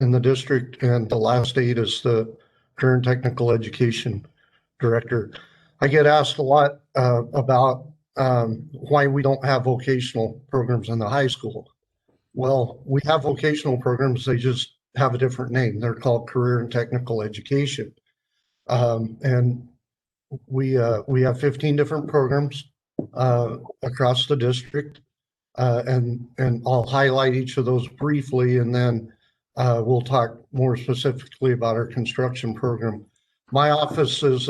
in the district, and the last 8 is the current technical education director. I get asked a lot about why we don't have vocational programs in the high school. Well, we have vocational programs, they just have a different name. They're called career and technical education. And we have 15 different programs across the district. And I'll highlight each of those briefly, and then we'll talk more specifically about our construction program. My office is,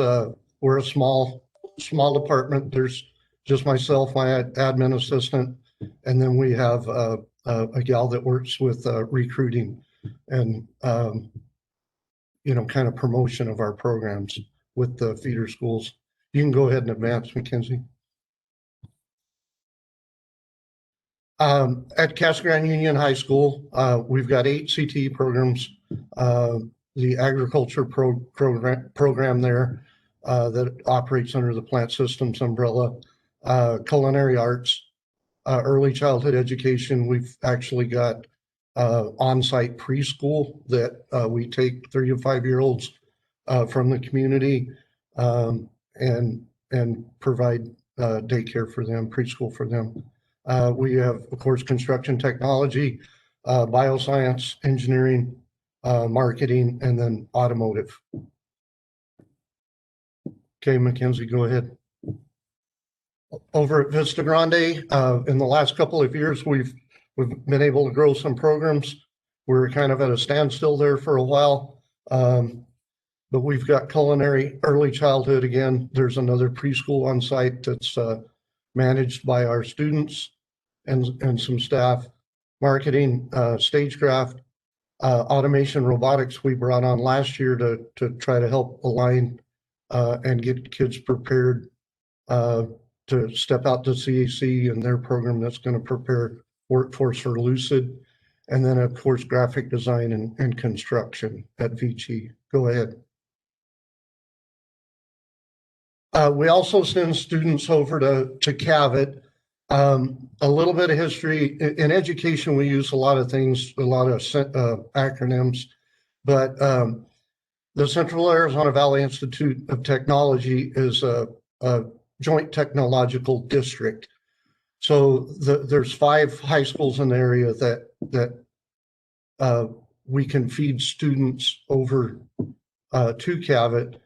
we're a small department. There's just myself, my admin assistant, and then we have a gal that works with recruiting and, kind of promotion of our programs with the feeder schools. You can go ahead and advance, Mackenzie. At Casa Grande Union High School, we've got 8 CTE programs. The agriculture program there that operates under the plant systems umbrella, culinary arts, early childhood education. We've actually got on-site preschool that we take 3 to 5-year-olds from the community and provide daycare for them, preschool for them. We have, of course, construction technology, bioscience, engineering, marketing, and then automotive. Okay, Mackenzie, go ahead. Over at Vista Grande, in the last couple of years, we've been able to grow some programs. We're kind of at a standstill there for a while, but we've got culinary, early childhood again. There's another preschool on site that's managed by our students and some staff. Marketing, stagecraft, automation, robotics we brought on last year to try to help align and get kids prepared to step out to CAC and their program that's going to prepare workforce for Lucid. And then, of course, graphic design and construction at VG. Go ahead. We also send students over to CAVIT. A little bit of history. In education, we use a lot of things, a lot of acronyms, but the Central Arizona Valley Institute of Technology is a joint technological district. So there's 5 high schools in the area that we can feed students over to CAVIT,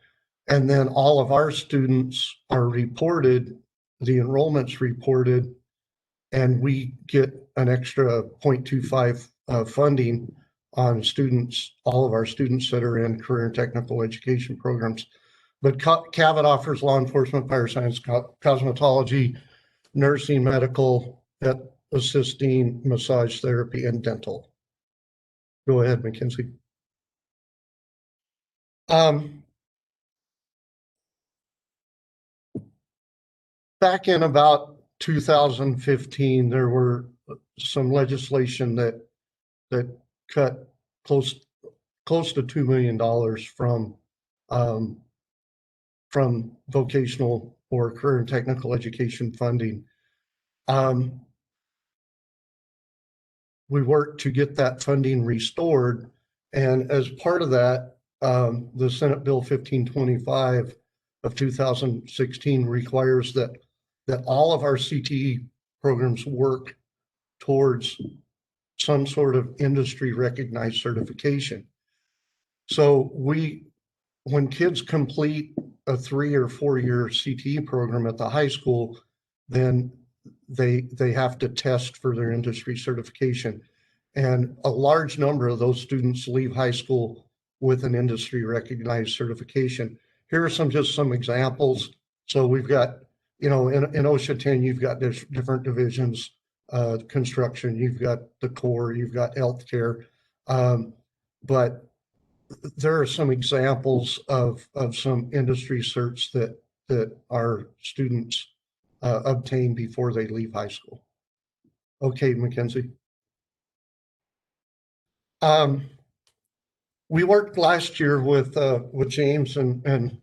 and then all of our students are reported, the enrollment's reported, and we get an extra 0.25 funding on students, all of our students that are in career and technical education programs. But CAVIT offers law enforcement, fire science, cosmetology, nursing, medical, pet assisting, massage therapy, and dental. Go ahead, Mackenzie. Back in about 2015, there were some legislation that cut close to $2 million from vocational or career and technical education funding. We worked to get that funding restored, and as part of that, the Senate Bill 1525 of 2016 requires that all of our CTE programs work towards some sort of industry recognized certification. So when kids complete a 3 or 4 year CTE program at the high school, then they have to test for their industry certification. And a large number of those students leave high school with an industry recognized certification. Here are just some examples. So we've got, in OSHA 10, you've got different divisions, construction, you've got the core, you've got healthcare. But there are some examples of some industry certs that our students obtain before they leave high school. Okay, Mackenzie. We worked last year with James and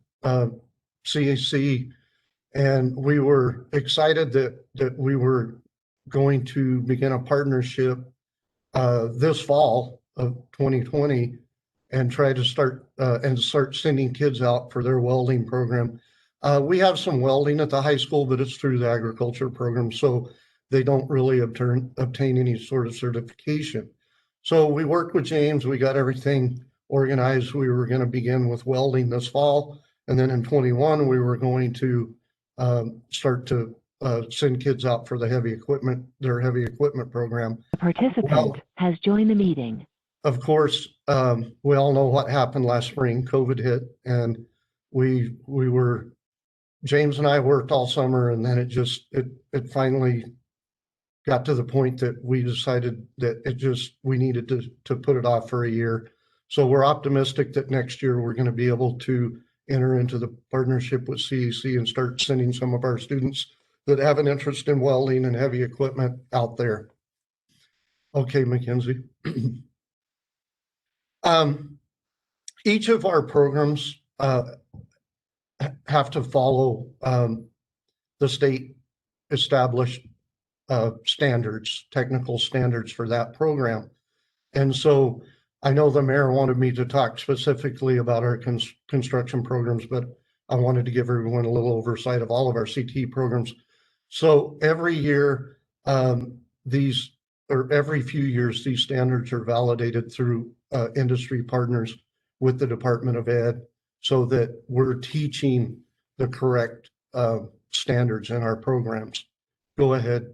CAC, and we were excited that we were going to begin a partnership this fall of 2020 and try to start sending kids out for their welding program. We have some welding at the high school, but it's through the agriculture program, so they don't really obtain any sort of certification. So we worked with James, we got everything organized. We were going to begin with welding this fall, and then in 21 we were going to start to send kids out for their heavy equipment program. A participant has joined the meeting. Of course, we all know what happened last spring. COVID hit, and James and I worked all summer, and then it finally got to the point that we decided that we needed to put it off for a year. So we're optimistic that next year we're going to be able to enter into the partnership with CEC and start sending some of our students that have an interest in welding and heavy equipment out there. Okay, Mackenzie. Each of our programs have to follow the state established standards, technical standards for that program. And so I know the mayor wanted me to talk specifically about our construction programs, but I wanted to give everyone a little oversight of all of our CTE programs. So every year, every few years, these standards are validated through industry partners with the Department of Ed, so that we're teaching the correct standards in our programs. Go ahead,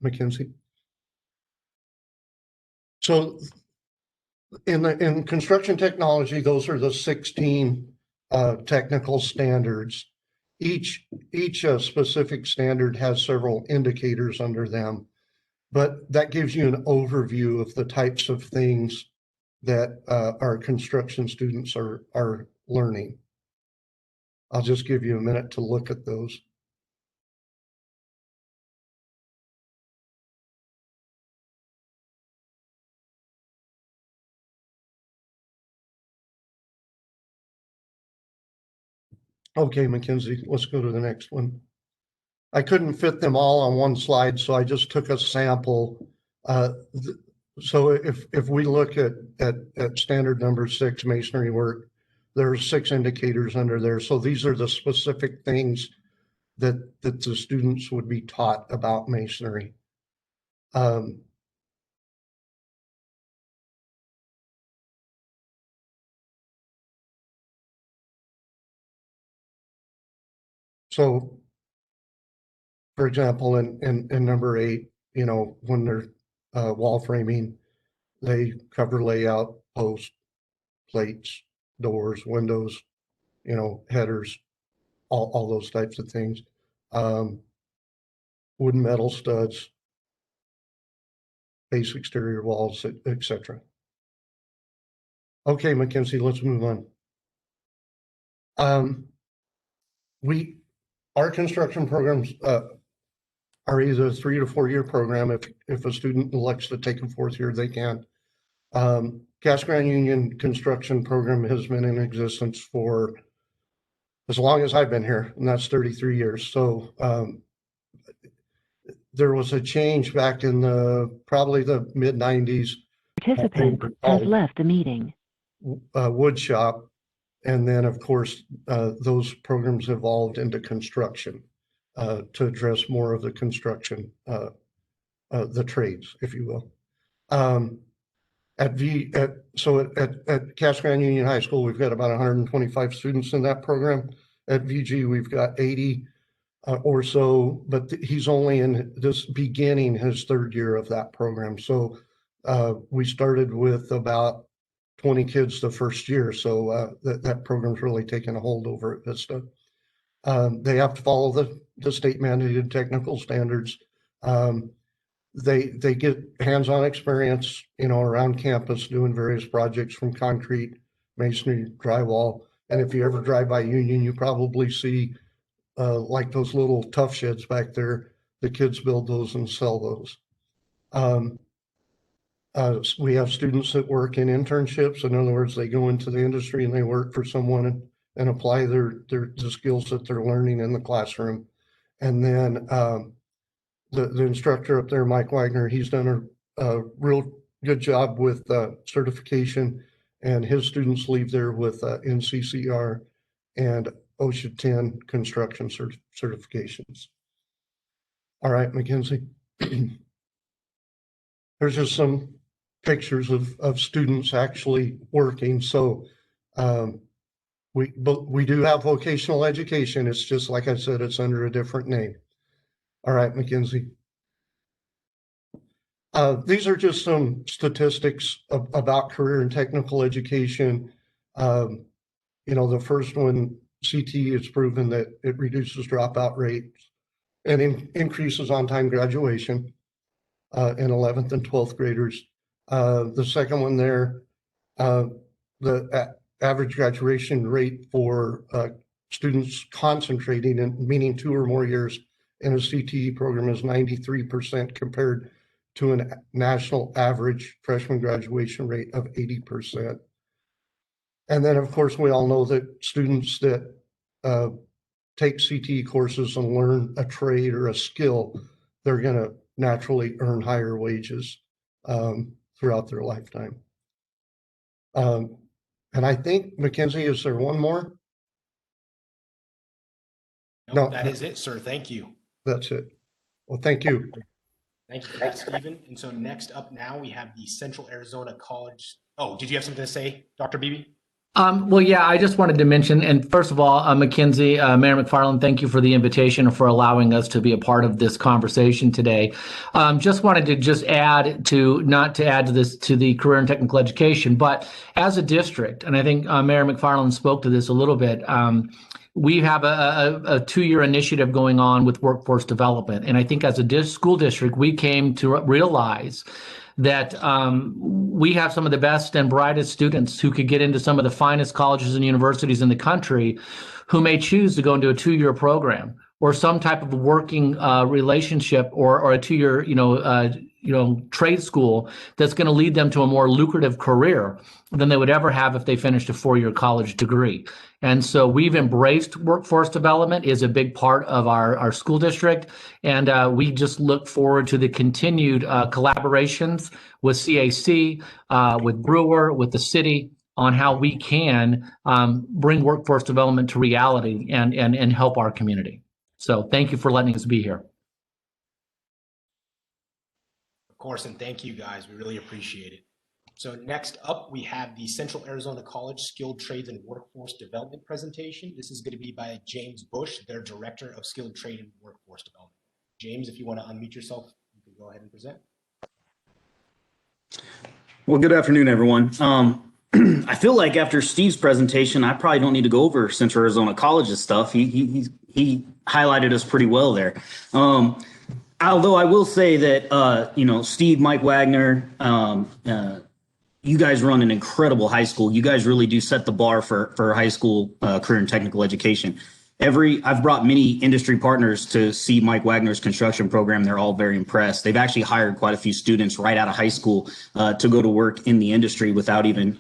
Mackenzie. So in construction technology, those are the 16 technical standards. Each specific standard has several indicators under them, but that gives you an overview of the types of things that our construction students are learning. I'll just give you a minute to look at those. Okay, Mackenzie, let's go to the next one. I couldn't fit them all on one slide, so I just took a sample. So if we look at standard number 6, masonry work, there are 6 indicators under there. So these are the specific things that the students would be taught about masonry. So, for example, in number 8, when they're wall framing, they cover layout, posts, plates, doors, windows, headers, all those types of things. Wood and metal studs, base exterior walls, etc. Okay, Mackenzie, let's move on. Our construction programs are either a 3 to 4 year program. If a student elects to take a 4th year, they can. Casa Grande Union construction program has been in existence for as long as I've been here, and that's 33 years. So there was a change back in probably the mid 90s. Participant has left the meeting. Wood shop. And then, of course, those programs evolved into construction to address more of the construction, the trades, if you will. At Casa Grande Union High School, we've got about 125 students in that program. At VG, we've got 80 or so, but he's only in his 3rd year of that program. So we started with about 20 kids the first year. So that program's really taken a hold over at Vista. They have to follow the state mandated technical standards. They get hands-on experience, around campus doing various projects from concrete, masonry, drywall. And if you ever drive by Union, you probably see like those little tough sheds back there. The kids build those and sell those. We have students that work in internships. In other words, they go into the industry and they work for someone and apply the skills that they're learning in the classroom. And then the instructor up there, Mike Wagner, he's done a real good job with certification, and his students leave there with NCCR and OSHA 10 construction certifications. All right, Mackenzie. There's just some pictures of students actually working. So we do have vocational education. It's just like I said, it's under a different name. All right, Mackenzie. These are just some statistics about career and technical education. You know, the first one, CTE, has proven that it reduces dropout rates and increases on-time graduation in 11th and 12th graders. The second one there, the average graduation rate for students concentrating in, meaning 2 or more years in a CTE program, is 93% compared to a national average freshman graduation rate of 80%. And then, of course, we all know that students that take CTE courses and learn a trade or a skill, they're going to naturally earn higher wages throughout their lifetime. And I think, Mackenzie, is there one more? No, that is it, sir. Thank you. That's it. Well, thank you. Thank you for that, Stephen. And so next up now, we have the Central Arizona College. Oh, did you have something to say, Dr. Beebe? Well, yeah, I just wanted to mention, and first of all, Mackenzie, Mayor McFarland, thank you for the invitation and for allowing us to be a part of this conversation today. Just wanted to add to, not to add to this, to the career and technical education, but as a district, and I think Mayor McFarland spoke to this a little bit, we have a 2-year initiative going on with workforce development. And I think as a school district, we came to realize that we have some of the best and brightest students who could get into some of the finest colleges and universities in the country, who may choose to go into a 2-year program or some type of working relationship, or a 2-year, trade school that's going to lead them to a more lucrative career than they would ever have if they finished a 4-year college degree. And so we've embraced workforce development is a big part of our school district. And we just look forward to the continued collaborations with CAC, with Brewer, with the city, on how we can bring workforce development to reality and help our community. So thank you for letting us be here. Of course, and thank you guys. We really appreciate it. So next up, we have the Central Arizona College Skilled Trades and Workforce Development presentation. This is going to be by James Bush, their Director of Skilled Trade and Workforce Development. James, if you want to unmute yourself, you can go ahead and present. Well, good afternoon, everyone. I feel like after Steve's presentation, I probably don't need to go over Central Arizona College's stuff. He highlighted us pretty well there. Although I will say that, Steve, Mike Wagner, you guys run an incredible high school. You guys really do set the bar for high school career and technical education. I've brought many industry partners to see Mike Wagner's construction program. They're all very impressed. They've actually hired quite a few students right out of high school to go to work in the industry without even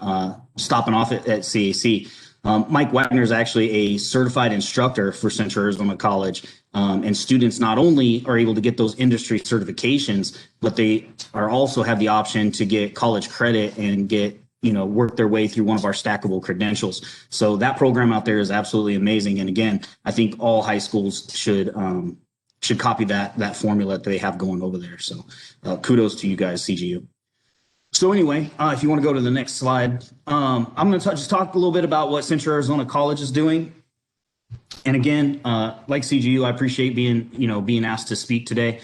stopping off at CAC. Mike Wagner is actually a certified instructor for Central Arizona College. And students not only are able to get those industry certifications, but they are also have the option to get college credit and get, work their way through one of our stackable credentials. So that program out there is absolutely amazing. And again, I think all high schools should copy that formula that they have going over there. So kudos to you guys, CGU. So anyway, if you want to go to the next slide, I'm going to just talk a little bit about what Central Arizona College is doing. And again, like CGU, I appreciate being asked to speak today,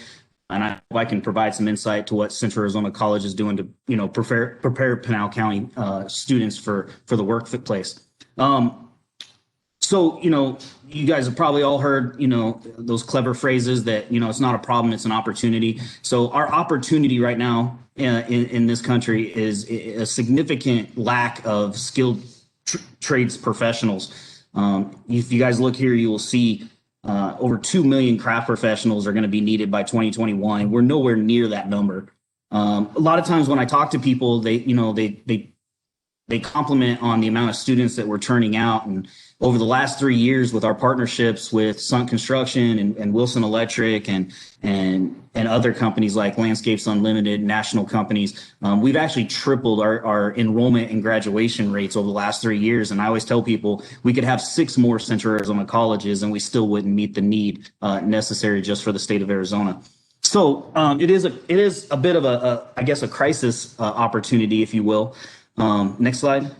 and I hope I can provide some insight to what Central Arizona College is doing to prepare Pinal County students for the workplace. So you guys have probably all heard those clever phrases that it's not a problem, it's an opportunity. So our opportunity right now in this country is a significant lack of skilled trades professionals. If you guys look here, you will see over 2 million craft professionals are going to be needed by 2021. We're nowhere near that number. A lot of times when I talk to people, they they complement on the amount of students that we're turning out. And over the last 3 years with our partnerships with Sun Construction and Wilson Electric and other companies like Landscapes Unlimited, national companies, we've actually tripled our enrollment and graduation rates over the last 3 years. And I always tell people we could have 6 more Central Arizona colleges and we still wouldn't meet the need necessary just for the state of Arizona. So it is a bit of I guess a crisis opportunity, if you will. Next slide.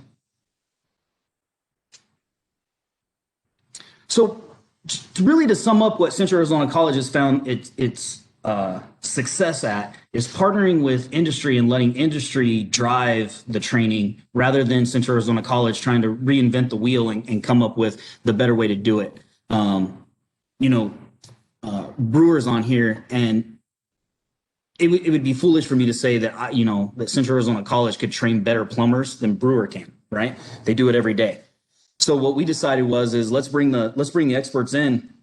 So really to sum up what Central Arizona College has found its success at is partnering with industry and letting industry drive the training rather than Central Arizona College trying to reinvent the wheel and come up with the better way to do it. Brewer's on here, and it would be foolish for me to say that that Central Arizona College could train better plumbers than Brewer can, right? They do it every day. So what we decided is let's bring the experts in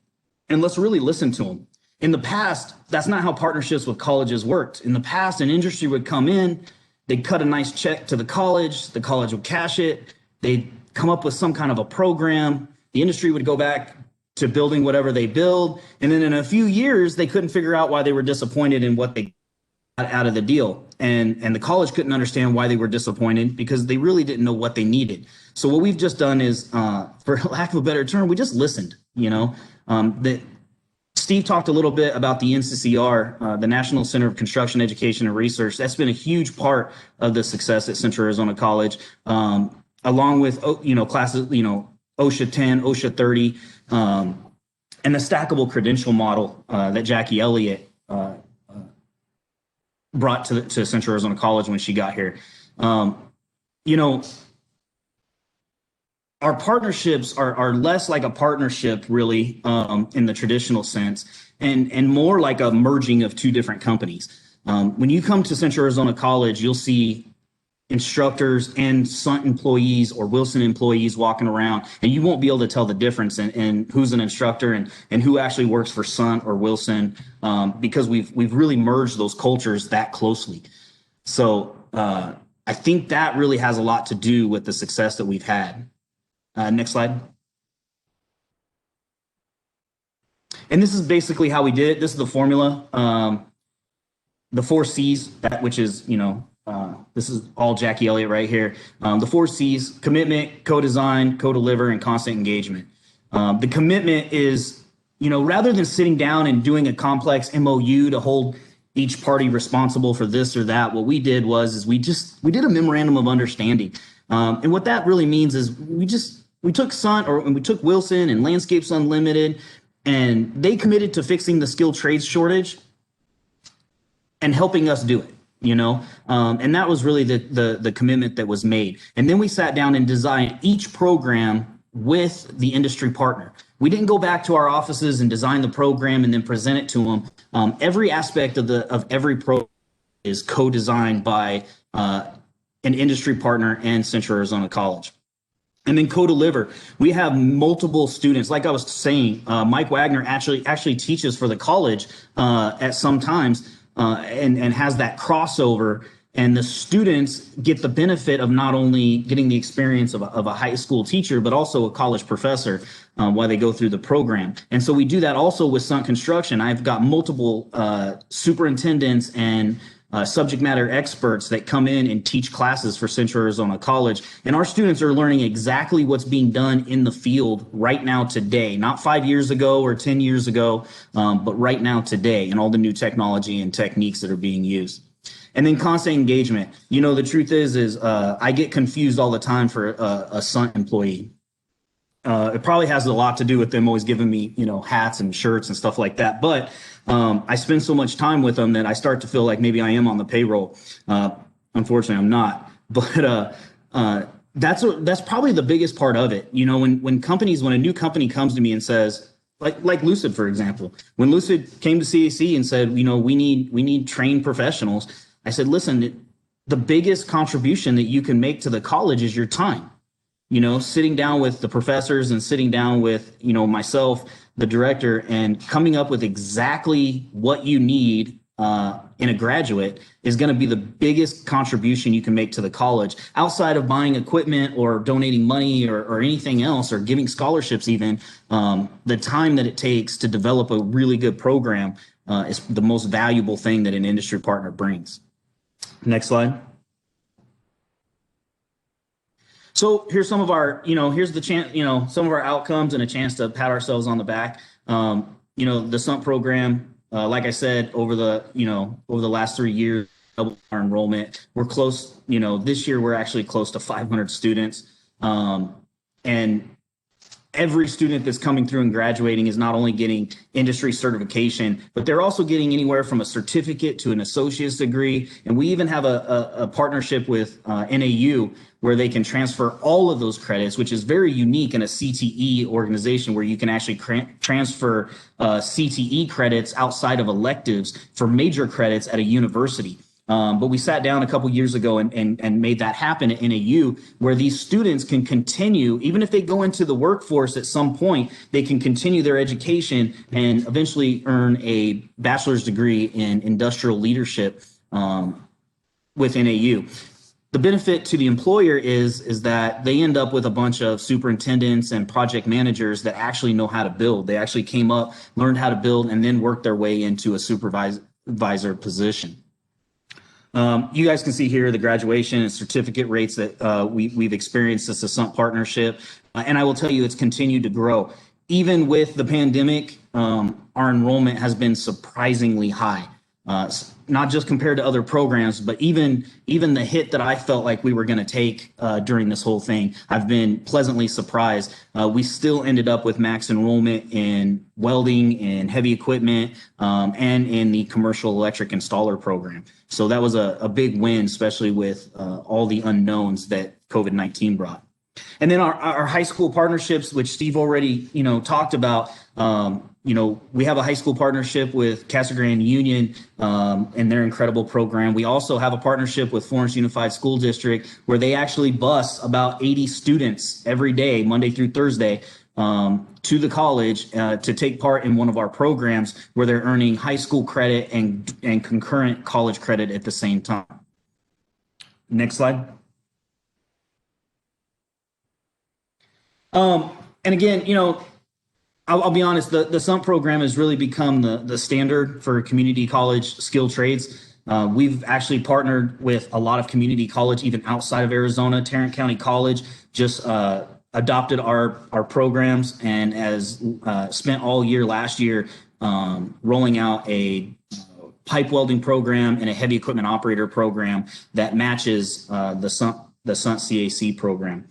and let's really listen to them. In the past, that's not how partnerships with colleges worked. In the past, an industry would come in, they'd cut a nice check to the college would cash it, they'd come up with some kind of a program, the industry would go back to building whatever they build, and then in a few years, they couldn't figure out why they were disappointed in what they out of the deal, and the college couldn't understand why they were disappointed because they really didn't know what they needed. So what we've just done is, for lack of a better term, we just listened. Steve talked a little bit about the NCCR, the National Center of Construction Education and Research. That's been a huge part of the success at Central Arizona College, along with classes, OSHA 10, OSHA 30, and the stackable credential model that Jackie Elliott brought to Central Arizona College when she got here. Our partnerships are less like a partnership really in the traditional sense and more like a merging of 2 different companies. When you come to Central Arizona College, you'll see instructors and Sun employees or Wilson employees walking around, and you won't be able to tell the difference in who's an instructor and who actually works for Sun or Wilson because we've really merged those cultures that closely. So I think that really has a lot to do with the success that we've had. Next slide. And this is basically how we did it. This is the formula. The 4 C's, which is, this is all Jackie Elliott right here. The 4 C's: commitment, co-design, co-deliver, and constant engagement. The commitment is, rather than sitting down and doing a complex MOU to hold each party responsible for this or that, what we did was we did a memorandum of understanding. And what that really means is we took Wilson and Landscapes Unlimited, and they committed to fixing the skilled trades shortage and helping us do it. And that was really the commitment that was made. And then we sat down and designed each program with the industry partner. We didn't go back to our offices and design the program and then present it to them. Every aspect of every program is co-designed by an industry partner and Central Arizona College. And then co-deliver. We have multiple students. Like I was saying, Mike Wagner actually teaches for the college at some times. And has that crossover, and the students get the benefit of not only getting the experience of a high school teacher, but also a college professor while they go through the program. And so we do that also with Sun Construction. I've got multiple superintendents and subject matter experts that come in and teach classes for Central Arizona College. And our students are learning exactly what's being done in the field right now today, not 5 years ago or 10 years ago, but right now today, and all the new technology and techniques that are being used. And then constant engagement. The truth is I get confused all the time for a Sun employee. It probably has a lot to do with them always giving me, hats and shirts and stuff like that. But I spend so much time with them that I start to feel like maybe I am on the payroll. Unfortunately, I'm not. But that's probably the biggest part of it. When a new company comes to me and says, like Lucid, for example, when Lucid came to CAC and said, we need trained professionals, I said, listen, the biggest contribution that you can make to the college is your time. Sitting down with the professors and sitting down with, myself, the director, and coming up with exactly what you need in a graduate is going to be the biggest contribution you can make to the college outside of buying equipment or donating money or anything else or giving scholarships even. The time that it takes to develop a really good program is the most valuable thing that an industry partner brings. Next slide. So here's some of our, here's the chance, some of our outcomes and a chance to pat ourselves on the back. The SUMP program, like I said, over the last 3 years, double our enrollment. We're close, this year we're actually close to 500 students. And every student that's coming through and graduating is not only getting industry certification, but they're also getting anywhere from a certificate to an associate's degree. And we even have a partnership with NAU where they can transfer all of those credits, which is very unique in a CTE organization where you can actually transfer CTE credits outside of electives for major credits at a university. But we sat down a couple years ago and made that happen at NAU, where these students can continue, even if they go into the workforce at some point, they can continue their education and eventually earn a bachelor's degree in industrial leadership with NAU. The benefit to the employer is that they end up with a bunch of superintendents and project managers that actually know how to build. They actually came up, learned how to build, and then worked their way into a supervisor position. You guys can see here the graduation and certificate rates that we've experienced as a SUMP partnership. And I will tell you, it's continued to grow. Even with the pandemic, our enrollment has been surprisingly high. Not just compared to other programs, but even the hit that I felt like we were going to take during this whole thing, I've been pleasantly surprised. We still ended up with max enrollment in welding and heavy equipment and in the commercial electric installer program. So that was a big win, especially with all the unknowns that COVID-19 brought. And then our high school partnerships, which Steve already talked about. We have a high school partnership with Casa Grande Union and their incredible program. We also have a partnership with Florence Unified School District where they actually bus about 80 students every day, Monday through Thursday, to the college to take part in one of our programs where they're earning high school credit and concurrent college credit at the same time. Next slide. And again, I'll be honest, the SUMP program has really become the standard for community college skilled trades. We've actually partnered with a lot of community college, even outside of Arizona. Tarrant County College just adopted our programs and has spent all year last year rolling out a pipe welding program and a heavy equipment operator program that matches the SUMP CAC program.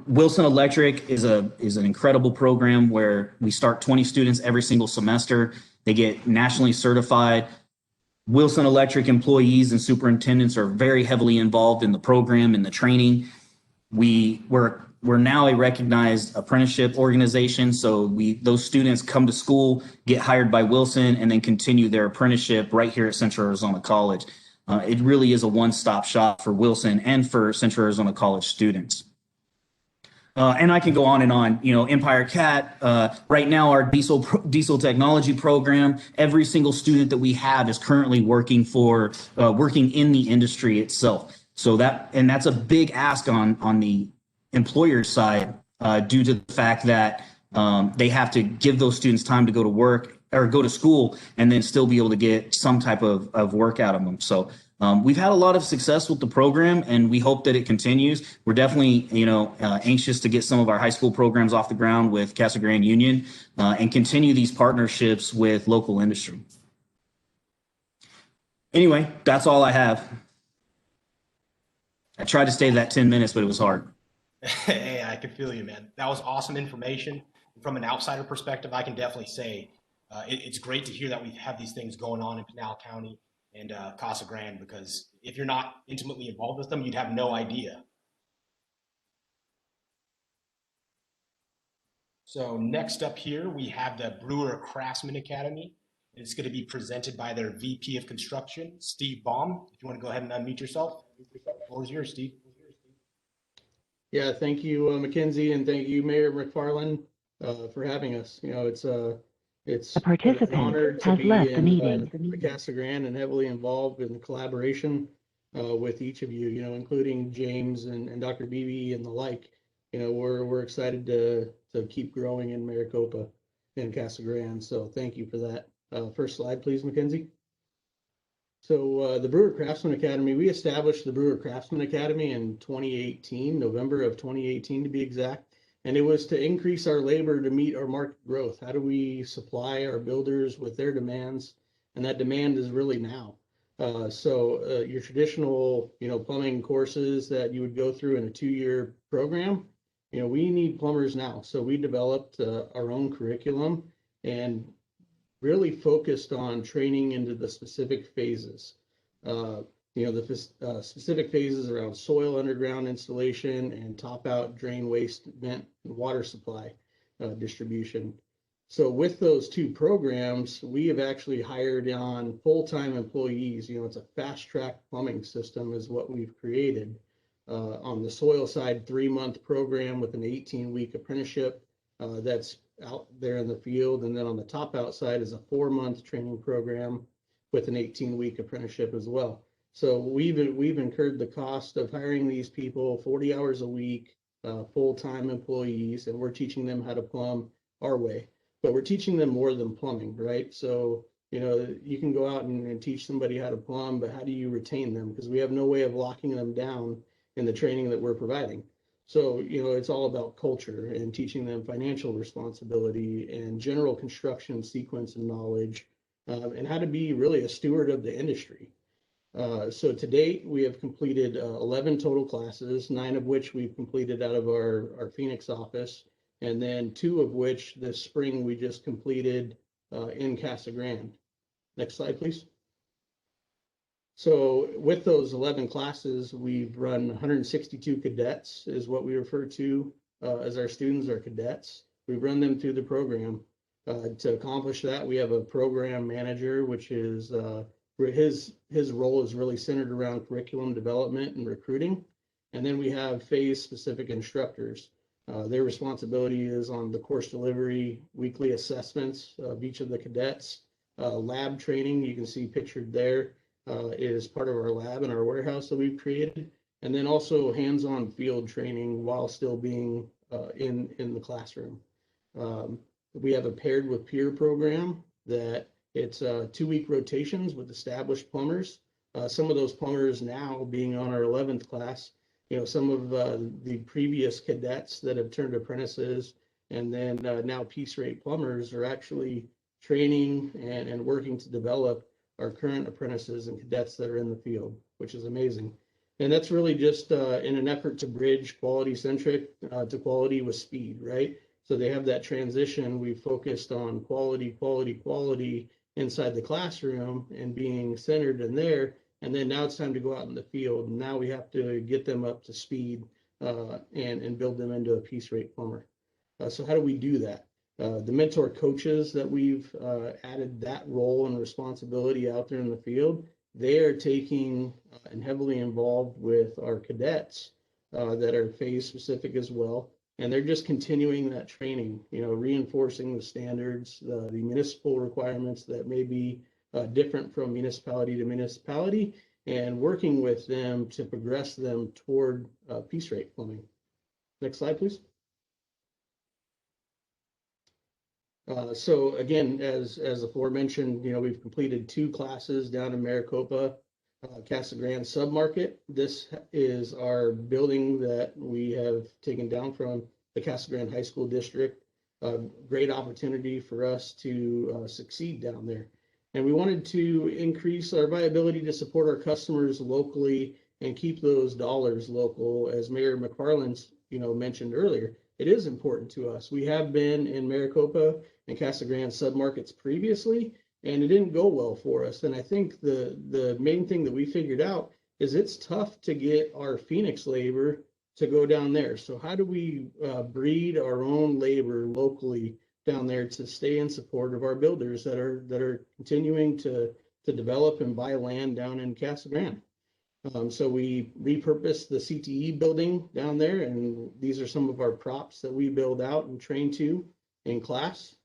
Wilson Electric is an incredible program where we start 20 students every single semester. They get nationally certified. Wilson Electric employees and superintendents are very heavily involved in the program and the training. We're now a recognized apprenticeship organization, so those students come to school, get hired by Wilson, and then continue their apprenticeship right here at Central Arizona College. It really is a one-stop shop for Wilson and for Central Arizona College students. And I can go on and on. Empire Cat, right now our diesel technology program, every single student that we have is currently working in the industry itself. So that's a big ask on the employer side due to the fact that they have to give those students time to go to work or go to school and then still be able to get some type of work out of them. So we've had a lot of success with the program and we hope that it continues. We're definitely, anxious to get some of our high school programs off the ground with Casa Grande Union and continue these partnerships with local industry. Anyway, that's all I have. I tried to stay to that 10 minutes, but it was hard. Hey, I can feel you, man. That was awesome information. From an outsider perspective, I can definitely say it's great to hear that we have these things going on in Pinal County and Casa Grande, because if you're not intimately involved with them, you'd have no idea. So next up here, we have the Brewer Craftsman Academy. It's going to be presented by their VP of Construction, Steve Baum. If you want to go ahead and unmute yourself. The floor is yours, Steve. Yeah, thank you, Mackenzie, and thank you, Mayor McFarland, for having us. It's It's A participant an honor to has be left the in meeting. the Casa Grande and heavily involved in the collaboration with each of you, including James and Dr. Beebe and the like. We're excited to keep growing in Maricopa and Casa Grande. So thank you for that. First slide, please, Mackenzie. So the Brewer Craftsman Academy, we established the Brewer Craftsman Academy in 2018, November of 2018 to be exact. And it was to increase our labor to meet our market growth. How do we supply our builders with their demands? And that demand is really now. So your traditional, plumbing courses that you would go through in a 2-year program, we need plumbers now. So we developed our own curriculum and really focused on training into the specific phases. The specific phases around soil underground installation and top out drain waste vent and water supply distribution. So with those 2 programs, we have actually hired on full-time employees. It's a fast track plumbing system is what we've created. On the soil side, 3-month program with an 18-week apprenticeship that's out there in the field. And then on the top out side is a 4-month training program with an 18-week apprenticeship as well. So we've incurred the cost of hiring these people 40 hours a week, full-time employees, and we're teaching them how to plumb our way. But we're teaching them more than plumbing, right? So, you can go out and teach somebody how to plumb, but how do you retain them? Because we have no way of locking them down in the training that we're providing. So, it's all about culture and teaching them financial responsibility and general construction sequence and knowledge, and how to be really a steward of the industry. So to date, we have completed 11 total classes, 9 of which we've completed out of our Phoenix office, and then 2 of which this spring we just completed in Casa Grande. Next slide, please. So with those 11 classes, we've run 162 cadets is what we refer to as our students or cadets. We've run them through the program. To accomplish that, we have a program manager, which is his role is really centered around curriculum development and recruiting. And then we have phase specific instructors. Their responsibility is on the course delivery, weekly assessments of each of the cadets, lab training, you can see pictured there, is part of our lab in our warehouse that we've created. And then also hands-on field training while still being in the classroom. We have a paired with peer program that it's 2-week rotations with established plumbers. Some of those plumbers now being on our 11th class, some of the previous cadets that have turned apprentices and then now piece rate plumbers are actually training and working to develop our current apprentices and cadets that are in the field, which is amazing. And that's really just in an effort to bridge quality centric to quality with speed, right? So they have that transition. We focused on quality, quality, quality inside the classroom and being centered in there. And then now it's time to go out in the field. And now we have to get them up to speed and build them into a piece rate plumber. So how do we do that? The mentor coaches that we've added that role and responsibility out there in the field, they are taking and heavily involved with our cadets that are phase specific as well. And they're just continuing that training, reinforcing the standards, the municipal requirements that may be different from municipality to municipality, and working with them to progress them toward piece rate plumbing. Next slide, please. So again, as aforementioned, we've completed 2 classes down in Maricopa, Casa Grande submarket. This is our building that we have taken down from the Casa Grande High School District. Great opportunity for us to succeed down there. And we wanted to increase our viability to support our customers locally and keep those dollars local. As Mayor McFarland's, mentioned earlier, it is important to us. We have been in Maricopa and Casa Grande submarkets previously, and it didn't go well for us. And I think the main thing that we figured out is it's tough to get our Phoenix labor to go down there. So how do we breed our own labor locally down there to stay in support of our builders that are continuing to develop and buy land down in Casa Grande? So we repurposed the CTE building down there, and these are some of our props that we build out and train to in class.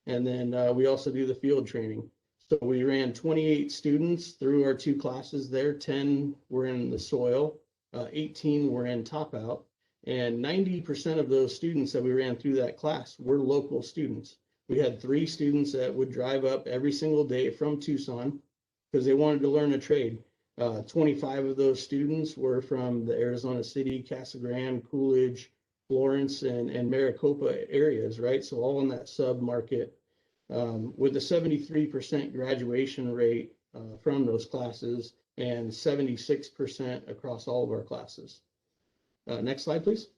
And then we also do the field training. So we ran 28 students through our 2 classes there. 10 were in the soil, 18 were in top out, and 90% of those students that we ran through that class were local students. We had 3 students that would drive up every single day from Tucson because they wanted to learn a trade. 25 of those students were from the Arizona City, Casa Grande, Coolidge, Florence, and Maricopa areas, right? So all in that sub-market, with a 73% graduation rate from those classes and 76% across all of our classes. Next slide, please.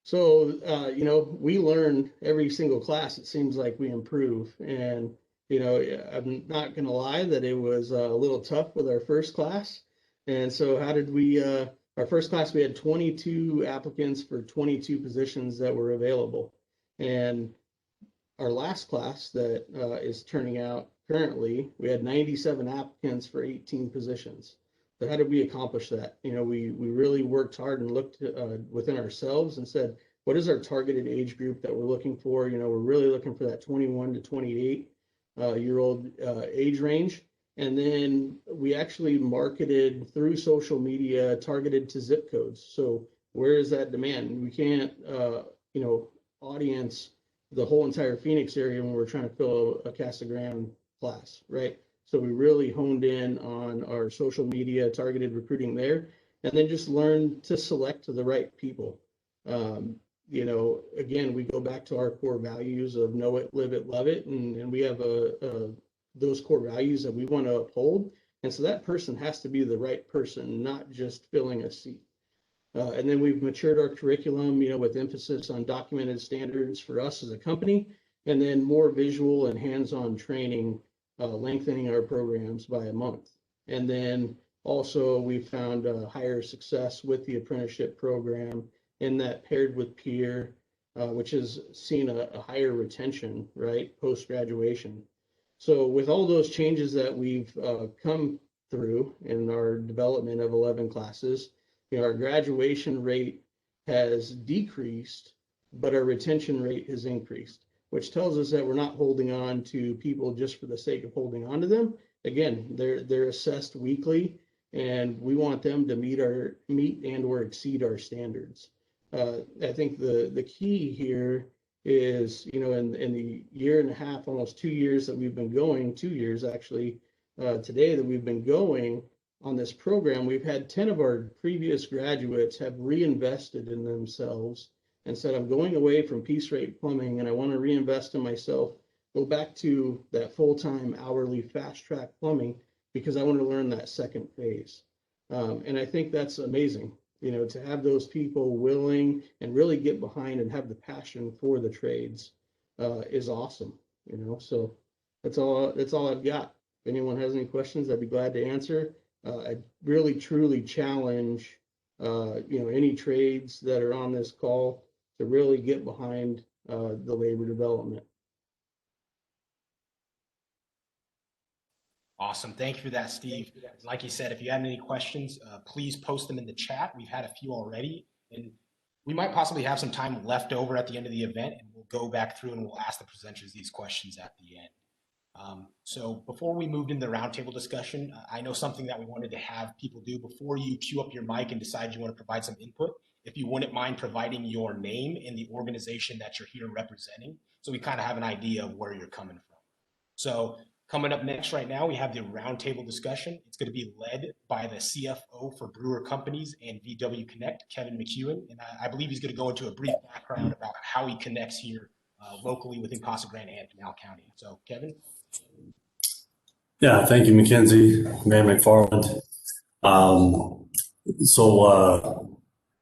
So, you know, we learn every single class. It seems like we improve. And, you know, I'm not going to lie that it was a little tough with our first class. And so how did we, our first class, we had 22 applicants for 22 positions that were available. And our last class that is turning out currently, we had 97 applicants for 18 positions. So how did we accomplish that? You know, we really worked hard and looked within ourselves and said, what is our targeted age group that we're looking for? You know, we're really looking for that 21 to 28 year old age range. And then we actually marketed through social media targeted to zip codes. So where is that demand? We can't, you know, audience the whole entire Phoenix area when we're trying to fill a Casa Grande class, right? So we really honed in on our social media targeted recruiting there, and then just learn to select the right people. You know, again, we go back to our core values of know it, live it, love it, and we have those core values that we want to uphold. And so that person has to be the right person, not just filling a seat. And then we've matured our curriculum, you know, with emphasis on documented standards for us as a company, and then more visual and hands-on training, lengthening our programs by a month. And then also we found higher success with the apprenticeship program, and that paired with peer, which has seen a higher retention, right, post-graduation. So with all those changes that we've come through in our development of 11 classes, you know, our graduation rate has decreased, but our retention rate has increased, which tells us that we're not holding on to people just for the sake of holding on to them. Again, they're assessed weekly, and we want them to meet and or exceed our standards. I think the key here is, you know, in the year and a half, almost 2 years that we've been going, 2 years actually today that we've been going on this program, we've had 10 of our previous graduates have reinvested in themselves and said, I'm going away from piece rate plumbing and I want to reinvest in myself, go back to that full-time hourly fast track plumbing because I want to learn that second phase. And I think that's amazing, you know, to have those people willing and really get behind and have the passion for the trades is awesome, you know. So that's all I've got. If anyone has any questions, I'd be glad to answer. I really truly challenge, you know, any trades that are on this call to really get behind the labor development. Awesome. Thank you for that, Steve. Like you said, if you have any questions, please post them in the chat. We've had a few already, and we might possibly have some time left over at the end of the event, and we'll go back through and we'll ask the presenters these questions at the end. So before we moved into the roundtable discussion, I know something that we wanted to have people do before you queue up your mic and decide you want to provide some input. If you wouldn't mind providing your name and the organization that you're here representing, so we kind of have an idea of where you're coming from. So coming up next right now, we have the roundtable discussion. It's going to be led by the CFO for Brewer Companies and VW Connect, Kevin McEwen. And I believe he's going to go into a brief background about how he connects here locally within Casa Grande and Pinal County. So Kevin. Yeah, thank you, Mackenzie, Mayor McFarland.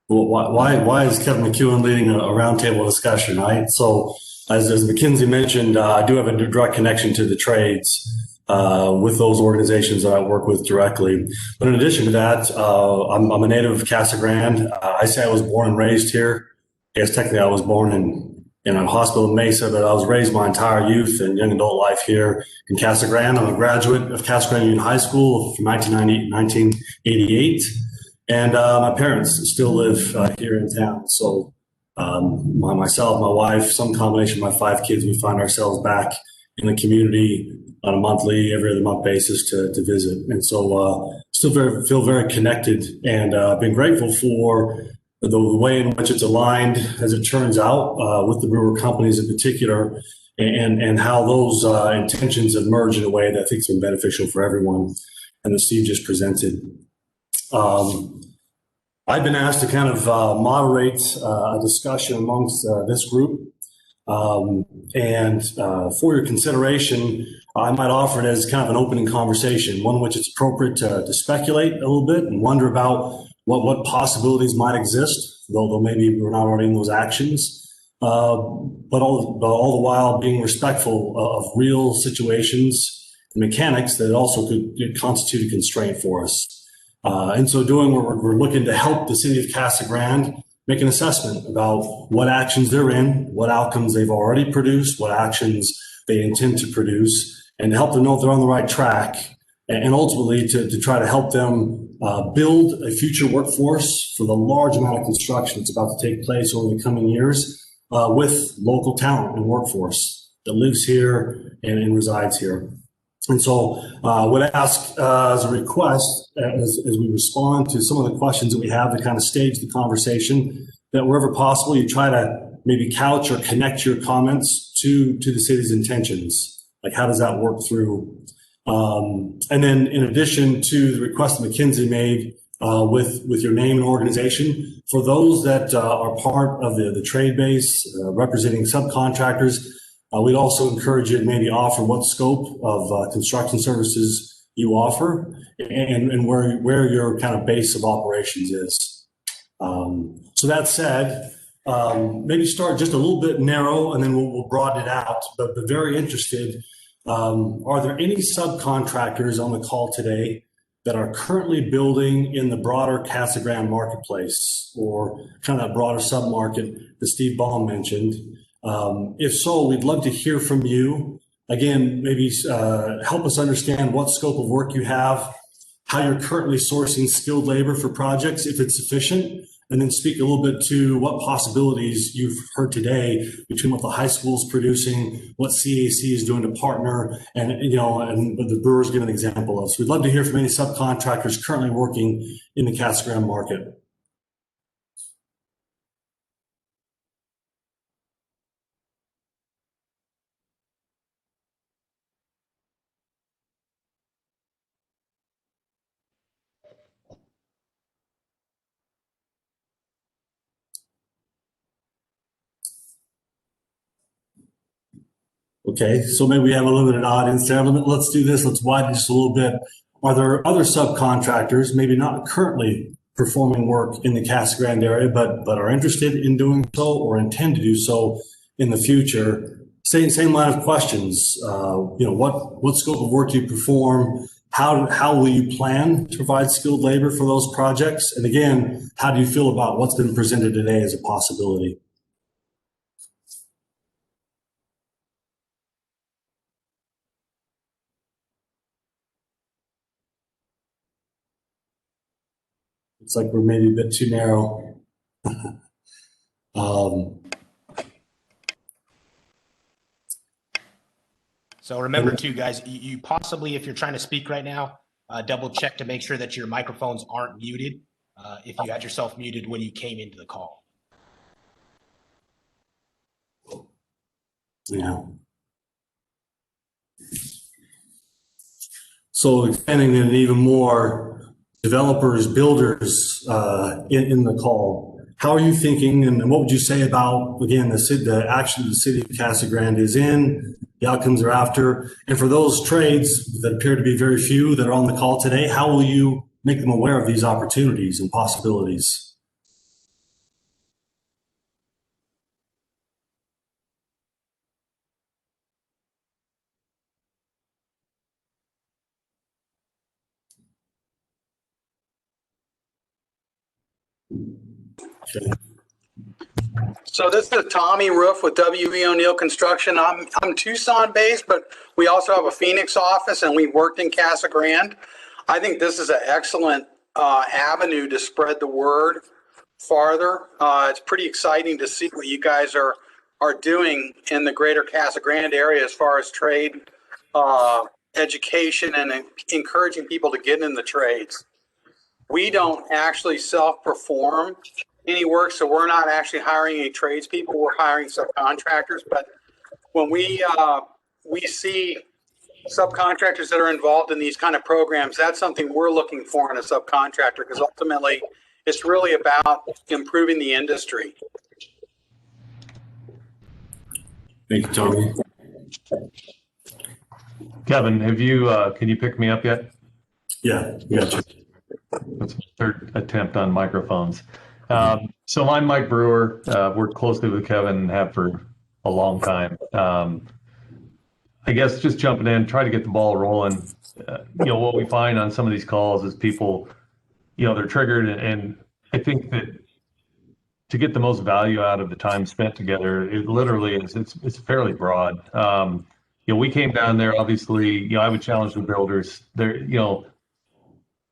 Why is Kevin McEwen leading a roundtable discussion, right? So as Mackenzie mentioned, I do have a direct connection to the trades with those organizations that I work with directly. But in addition to that, I'm a native of Casa Grande. I say I was born and raised here. I guess technically I was born in a hospital in Mesa, but I was raised my entire youth and young adult life here in Casa Grande. I'm a graduate of Casa Grande Union High School from 1988. And my parents still live here in town. So Myself, my wife, some combination of my 5 kids, we find ourselves back in the community on a monthly, every other month basis to visit. And so still feel very connected, and been grateful for the way in which it's aligned, as it turns out, with the brewer companies in particular, and how those intentions have merged in a way that I think has been beneficial for everyone, and that Steve just presented. I've been asked to kind of moderate a discussion amongst this group. And for your consideration, I might offer it as kind of an opening conversation, one in which it's appropriate to speculate a little bit and wonder about what possibilities might exist, though maybe we're not already in those actions, but all the while being respectful of real situations and mechanics that also could constitute a constraint for us. In so doing, we're looking to help the city of Casa Grande make an assessment about what actions they're in, what outcomes they've already produced, what actions they intend to produce, and to help them know if they're on the right track, and ultimately to try to help them build a future workforce for the large amount of construction that's about to take place over the coming years with local talent and workforce that lives here and resides here. And so I would ask as a request, as we respond to some of the questions that we have to kind of stage the conversation, that wherever possible, you try to maybe couch or connect your comments to the city's intentions. Like, how does that work through? And then in addition to the request that McKinsey made with your name and organization, for those that are part of the trade base representing subcontractors, we'd also encourage you to maybe offer what scope of construction services you offer, and where your kind of base of operations is. So that said, maybe start just a little bit narrow, and then we'll broaden it out, but very interested. Are there any subcontractors on the call today that are currently building in the broader Casa Grande marketplace, or kind of that broader submarket that Steve Baum mentioned? If so, we'd love to hear from you. Again, maybe help us understand what scope of work you have, how you're currently sourcing skilled labor for projects, if it's sufficient, and then speak a little bit to what possibilities you've heard today between what the high school is producing, what CAC is doing to partner, and what the brewers give an example of. So we'd love to hear from any subcontractors currently working in the Casa Grande market. Okay, so maybe we have a limited audience there. Let's do this. Let's widen this a little bit. Are there other subcontractors, maybe not currently performing work in the Casa Grande area, but are interested in doing so or intend to do so in the future? Same line of questions. What scope of work do you perform? How will you plan to provide skilled labor for those projects? And again, how do you feel about what's been presented today as a possibility? It's like we're maybe a bit too narrow. So remember too, guys, you possibly, if you're trying to speak right now, double check to make sure that your microphones aren't muted if you had yourself muted when you came into the call. Yeah. So expanding it even more, developers, builders in the call, how are you thinking, and what would you say about, again, the action the city of Casa Grande is in, the outcomes are after, and for those trades that appear to be very few that are on the call today, how will you make them aware of these opportunities and possibilities? Okay. So this is Tommy Roof with W.E. O'Neill Construction. I'm Tucson based, but we also have a Phoenix office, and we worked in Casa Grande. I think this is an excellent avenue to spread the word farther. It's pretty exciting to see what you guys are doing in the greater Casa Grande area as far as trade education and encouraging people to get in the trades. We don't actually self-perform any work, so we're not actually hiring any tradespeople. We're hiring subcontractors. But when we see subcontractors that are involved in these kind of programs, that's something we're looking for in a subcontractor, because ultimately it's really about improving the industry. Thank you, Tony. Kevin, can you pick me up yet? Yeah, gotcha. That's my third attempt on microphones. So I'm Mike Brewer. Worked closely with Kevin and have for a long time. I guess just jumping in, try to get the ball rolling. What we find on some of these calls is people, they're triggered, and I think that to get the most value out of the time spent together, it literally is, it's fairly broad. We came down there, obviously, I would challenge the builders there,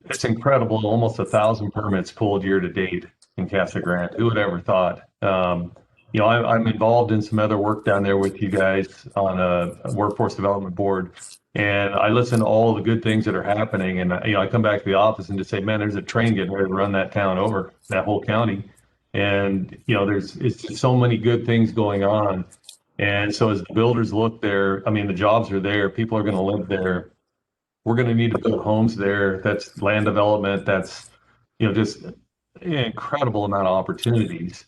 it's incredible. Almost 1,000 permits pulled year to date in Casa Grande. Who would ever thought? I'm involved in some other work down there with you guys on a workforce development board, and I listen to all the good things that are happening. And I come back to the office and just say, man, there's a train getting ready to run that town over, that whole county. And it's just so many good things going on. And so as the builders look there, the jobs are there. People are going to live there. We're going to need to build homes there. That's land development. That's, just an incredible amount of opportunities.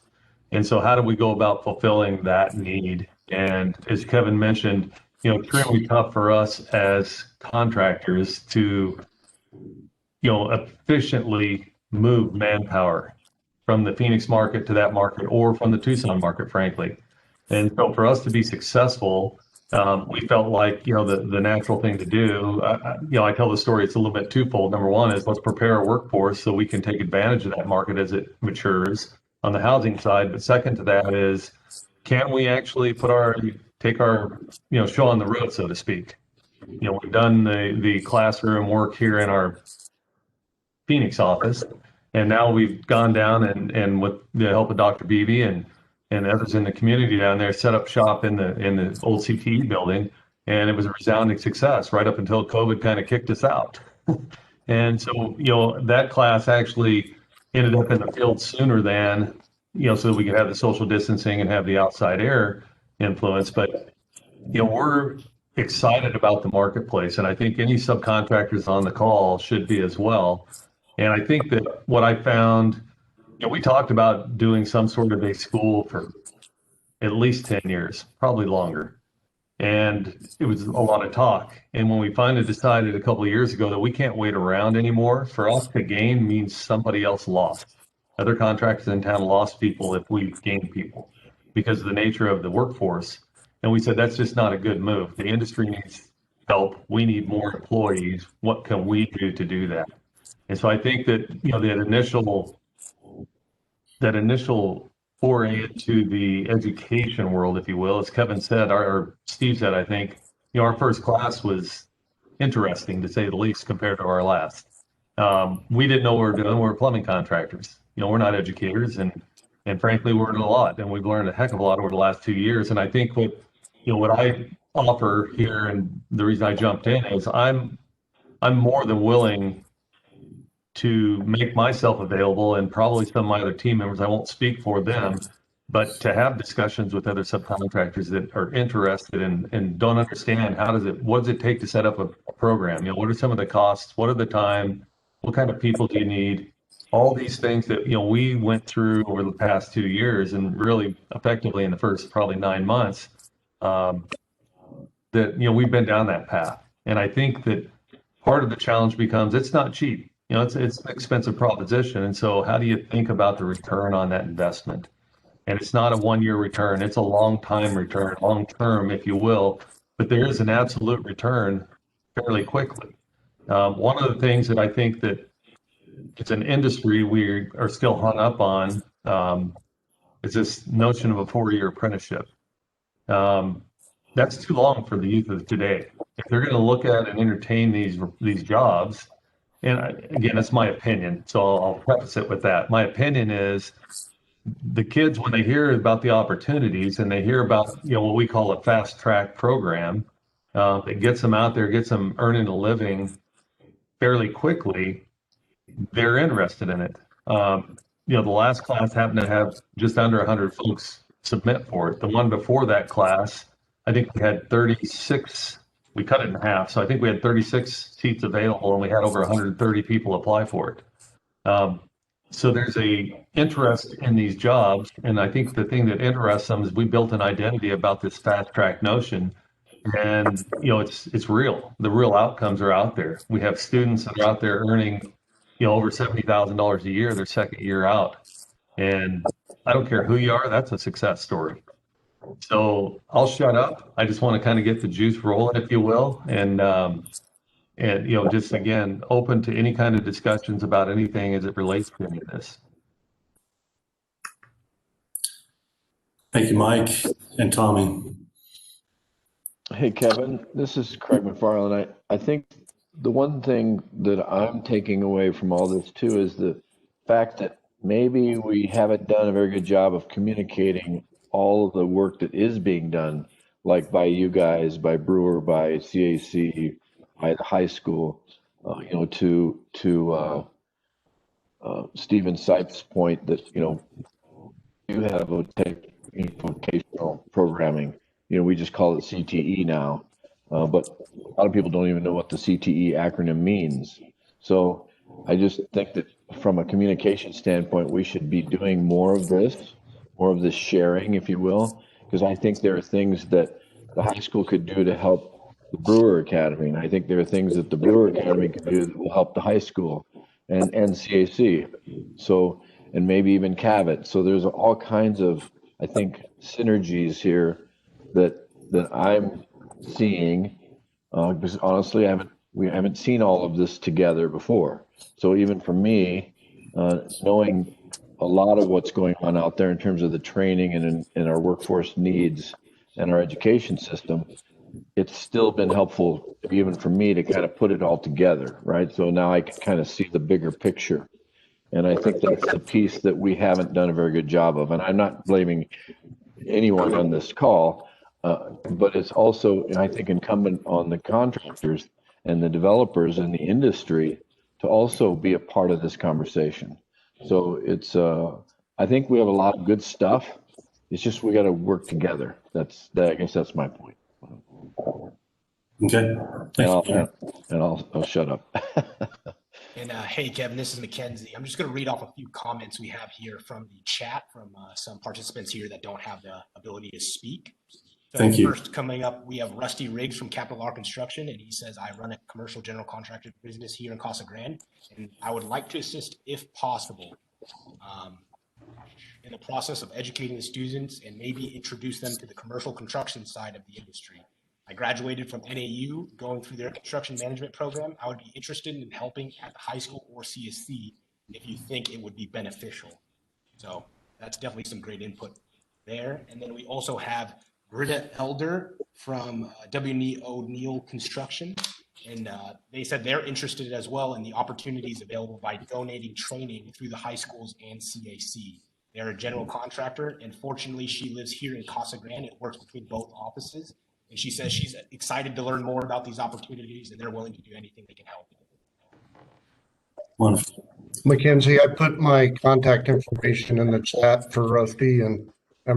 And so how do we go about fulfilling that need? And as Kevin mentioned, extremely tough for us as contractors to, efficiently move manpower from the Phoenix market to that market, or from the Tucson market, frankly. And so for us to be successful, we felt like, the natural thing to do, I tell the story, it's a little bit twofold. Number one is let's prepare our workforce so we can take advantage of that market as it matures on the housing side. But second to that is, can we actually take our, show on the road, so to speak? We've done the classroom work here in our Phoenix office, and now we've gone down and with the help of Dr. Beebe and others in the community down there, set up shop in the old CTE building, and it was a resounding success right up until COVID kind of kicked us out. And so, that class actually ended up in the field sooner than, so that we could have the social distancing and have the outside air influence. But, we're excited about the marketplace, and I think any subcontractors on the call should be as well. And I think that what I found, we talked about doing some sort of a school for at least 10 years, probably longer. And it was a lot of talk. And when we finally decided a couple of years ago that we can't wait around anymore, for us to gain means somebody else lost. Other contractors in town lost people if we gained people because of the nature of the workforce. And we said, that's just not a good move. The industry needs help. We need more employees. What can we do to do that? And so I think that, that initial foray into the education world, if you will, as Kevin said, or Steve said, I think, our first class was interesting, to say the least, compared to our last. We didn't know what we were doing. We were plumbing contractors. We're not educators, and frankly, we learned a lot, and we've learned a heck of a lot over the last 2 years. And I think what I offer here, and the reason I jumped in, is I'm more than willing to make myself available, and probably some of my other team members, I won't speak for them, but to have discussions with other subcontractors that are interested and don't understand what does it take to set up a program? What are some of the costs? What are the time? What kind of people do you need? All these things that, we went through over the past 2 years, and really effectively in the first probably 9 months, that, we've been down that path. And I think that part of the challenge becomes, it's not cheap. It's an expensive proposition. And so how do you think about the return on that investment? And it's not a 1-year return. It's a long time return, long term, if you will, but there is an absolute return fairly quickly. One of the things that I think that it's an industry we are still hung up on is this notion of a 4-year apprenticeship. That's too long for the youth of today. If they're going to look at and entertain these jobs, and again, it's my opinion, so I'll preface it with that. My opinion is the kids, when they hear about the opportunities and they hear about, what we call a fast track program, that gets them out there, gets them earning a living fairly quickly, they're interested in it. The last class happened to have just under 100 folks submit for it. The one before that class, I think we had 36, we cut it in half. So I think we had 36 seats available and we had over 130 people apply for it. So there's a interest in these jobs. And I think the thing that interests them is we built an identity about this fast track notion. And, it's real. The real outcomes are out there. We have students that are out there earning, over $70,000 a year, their second year out. And I don't care who you are, that's a success story. So I'll shut up. I just want to kind of get the juice rolling, if you will. And just again, open to any kind of discussions about anything as it relates to any of this. Thank you, Mike and Tommy. Hey, Kevin, this is Craig McFarland. I think the one thing that I'm taking away from all this too is the fact that maybe we haven't done a very good job of communicating all of the work that is being done, like by you guys, by Brewer, by CAC, by the high school, to Stephen Sipes' point that, you have vocational programming. We just call it CTE now, but a lot of people don't even know what the CTE acronym means. So I just think that from a communication standpoint, we should be doing more of this sharing, if you will, because I think there are things that the high school could do to help the Brewer Academy. And I think there are things that the Brewer Academy could do that will help the high school and CAC. So, and maybe even Cabot. So there's all kinds of, I think, synergies here that I'm seeing, because honestly, we haven't seen all of this together before. So even for me, knowing a lot of what's going on out there in terms of the training and our workforce needs and our education system, it's still been helpful even for me to kind of put it all together, right? So now I can kind of see the bigger picture. And I think that's the piece that we haven't done a very good job of. And I'm not blaming anyone on this call, but it's also, I think, incumbent on the contractors and the developers in the industry to also be a part of this conversation. So it's, I think we have a lot of good stuff. It's just we got to work together. I guess that's my point. Okay. I'll shut up. And hey, Kevin, this is Mackenzie. I'm just going to read off a few comments we have here from the chat from some participants here that don't have the ability to speak. So Thank you. First, coming up, we have Rusty Riggs from Capital R Construction, and he says, I run a commercial general contractor business here in Casa Grande, and I would like to assist, if possible, in the process of educating the students and maybe introduce them to the commercial construction side of the industry. I graduated from NAU, going through their construction management program. I would be interested in helping at the high school or CSC if you think it would be beneficial. So that's definitely some great input there. And then we also have Britta Elder from W. O'Neill Construction. And they said they're interested as well in the opportunities available by donating training through the high schools and CAC. They're a general contractor, and fortunately she lives here in Casa Grande. It works between both offices. And she says she's excited to learn more about these opportunities, and they're willing to do anything they can help. Wonderful. Mackenzie, I put my contact information in the chat for Rusty and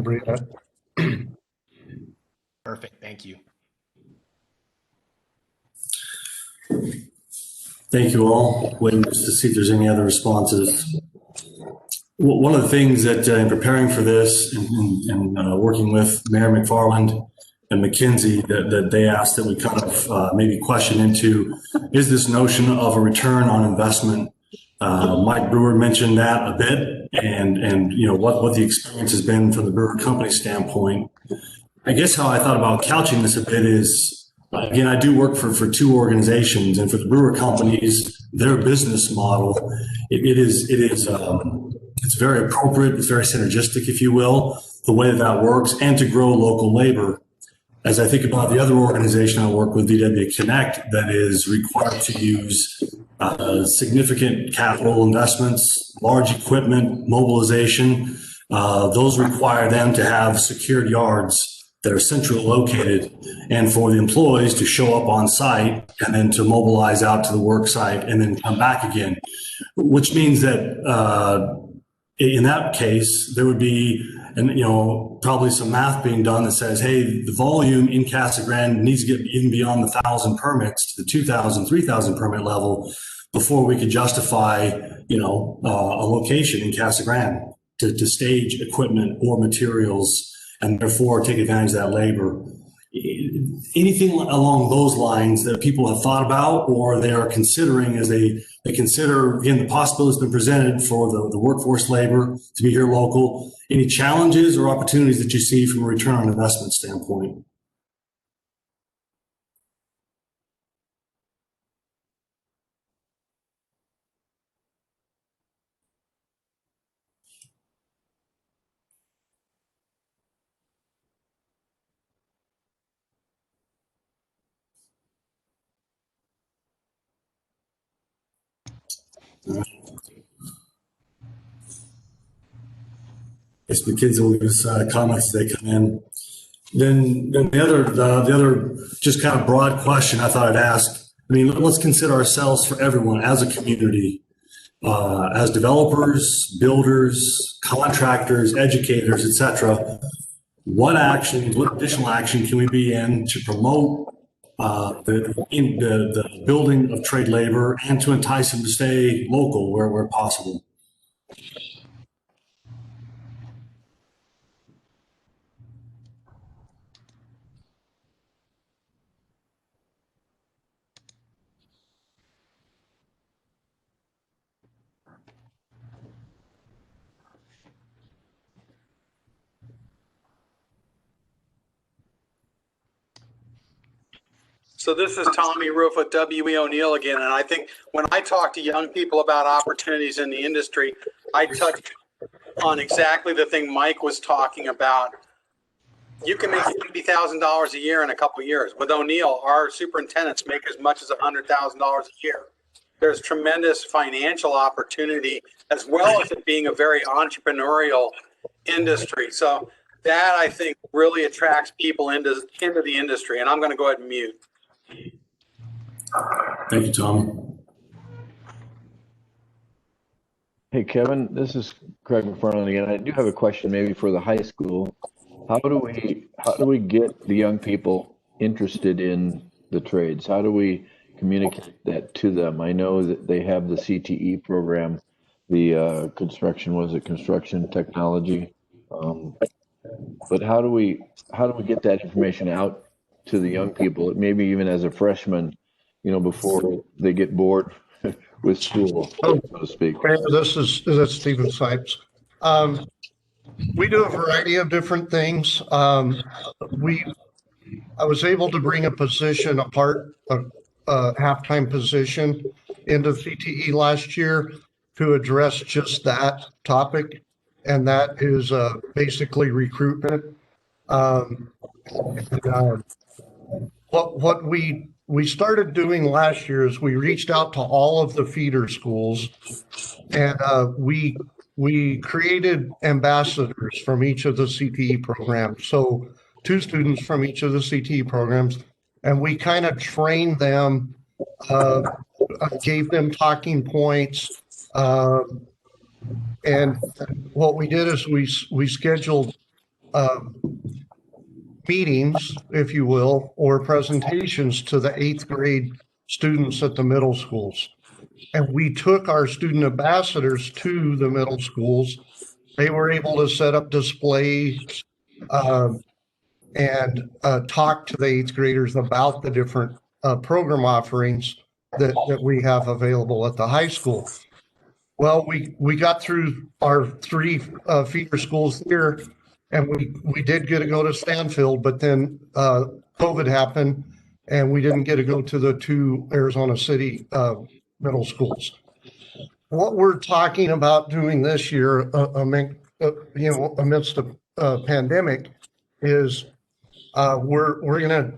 Britta. Perfect. Thank you. Thank you all. Waiting just to see if there's any other responses. One of the things that in preparing for this and working with Mayor McFarland and Mackenzie that they asked that we kind of maybe question into is this notion of a return on investment. Mike Brewer mentioned that a bit, and what the experience has been from the Brewer Company standpoint. I guess how I thought about couching this a bit is, again, I do work for two organizations, and for the Brewer Companies, their business model, it's very appropriate, it's very synergistic, if you will, the way that works, and to grow local labor. As I think about the other organization I work with, VW Connect, that is required to use significant capital investments, large equipment, mobilization, those require them to have secured yards that are centrally located, and for the employees to show up on site and then to mobilize out to the work site and then come back again, which means that in that case, there would be, probably some math being done that says, hey, the volume in Casa Grande needs to get even beyond the 1,000 permits to the 2,000, 3,000 permit level before we could justify, a location in Casa Grande to stage equipment or materials and therefore take advantage of that labor. Anything along those lines that people have thought about or they are considering as they consider, again, the possibility that's been presented for the workforce labor to be here local, any challenges or opportunities that you see from a return on investment standpoint? Yes, McKinsey will give us comments as they come in. Then the other just kind of broad question I thought I'd ask. I mean, let's consider ourselves for everyone as a community, as developers, builders, contractors, educators, etc. What additional action can we be in to promote the building of trade labor and to entice them to stay local where possible? So this is Tommy Roof with W.E. O'Neill again, and I think when I talk to young people about opportunities in the industry, I touch on exactly the thing Mike was talking about. You can make $50,000 a year in a couple of years. With O'Neill, our superintendents make as much as $100,000 a year. There's tremendous financial opportunity, as well as it being a very entrepreneurial industry. So that, I think, really attracts people into the industry. And I'm going to go ahead and mute. Thank you, Tom. Hey, Kevin, this is Craig McFarland again. I do have a question maybe for the high school. How do we get the young people interested in the trades? How do we communicate that to them? I know that they have the CTE program, the construction technology. But how do we get that information out to the young people, maybe even as a freshman, before they get bored with school, so to speak? This is Stephen Sipes. We do a variety of different things. I was able to bring a halftime position into CTE last year to address just that topic, and that is basically recruitment. What we started doing last year is we reached out to all of the feeder schools, and we created ambassadors from each of the CTE programs. So 2 students from each of the CTE programs, and we kind of trained them, gave them talking points. And what we did is we scheduled meetings, if you will, or presentations to the 8th grade students at the middle schools. And we took our student ambassadors to the middle schools. They were able to set up displays and talk to the 8th graders about the different program offerings that we have available at the high school. Well, we got through our 3 feeder schools here, and we did get to go to Stanfield, but then COVID happened, and we didn't get to go to the 2 Arizona City middle schools. What we're talking about doing this year, amidst a pandemic, is we're going to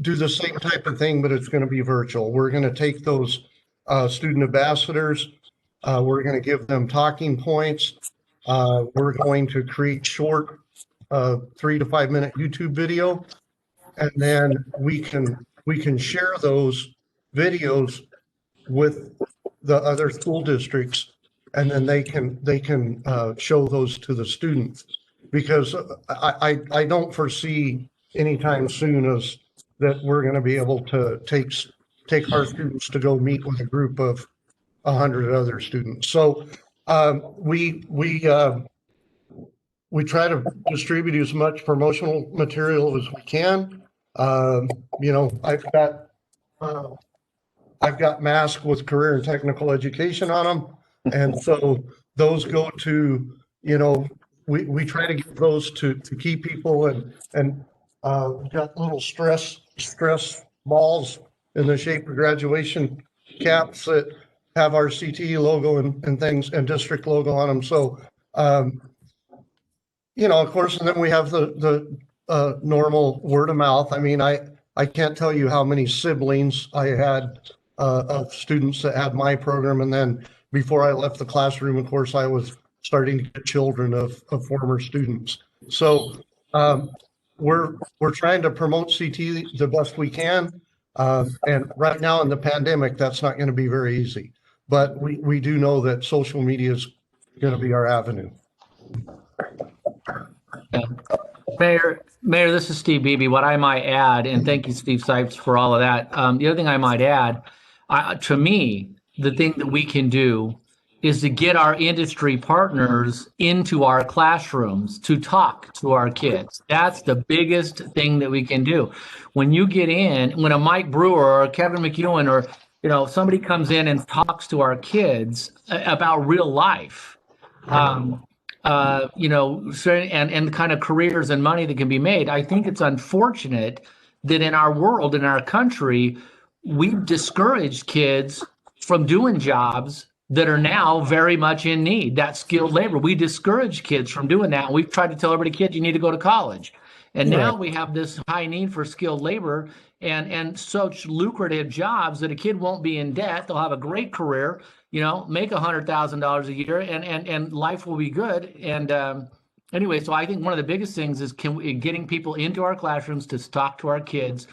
do the same type of thing, but it's going to be virtual. We're going to take those student ambassadors. We're going to give them talking points. We're going to create short 3 to 5 minute YouTube video, and then we can share those videos with the other school districts, and then they can show those to the students, because I don't foresee anytime soon as that we're going to be able to take our students to go meet with a group of 100 other students. So we try to distribute as much promotional material as we can. You know, I've got masks with career and technical education on them. And so those go to, you know, we try to give those to key people, and got little stress balls in the shape of graduation caps that have our CTE logo and things and district logo on them. So, you know, of course, and then we have the normal word of mouth. I mean, I can't tell you how many siblings I had of students that had my program. And then before I left the classroom, of course, I was starting to get children of former students. So we're trying to promote CTE the best we can. And right now in the pandemic, that's not going to be very easy. But we do know that social media is going to be our avenue. Mayor, this is Steve Beebe. What I might add, and thank you, Steve Sipes, for all of that. The other thing I might add, to me, the thing that we can do is to get our industry partners into our classrooms to talk to our kids. That's the biggest thing that we can do. When you get in, when a Mike Brewer or Kevin McEwen or, you know, somebody comes in and talks to our kids about real life, you know, and the kind of careers and money that can be made. I think it's unfortunate that in our world, in our country, we've discouraged kids from doing jobs that are now very much in need, that skilled labor. We discourage kids from doing that. We've tried to tell everybody, kids, you need to go to college. And now we have this high need for skilled labor and such lucrative jobs that a kid won't be in debt. They'll have a great career, you know, make $100,000 a year, and life will be good. And anyway, so I think one of the biggest things is getting people into our classrooms to talk to our kids.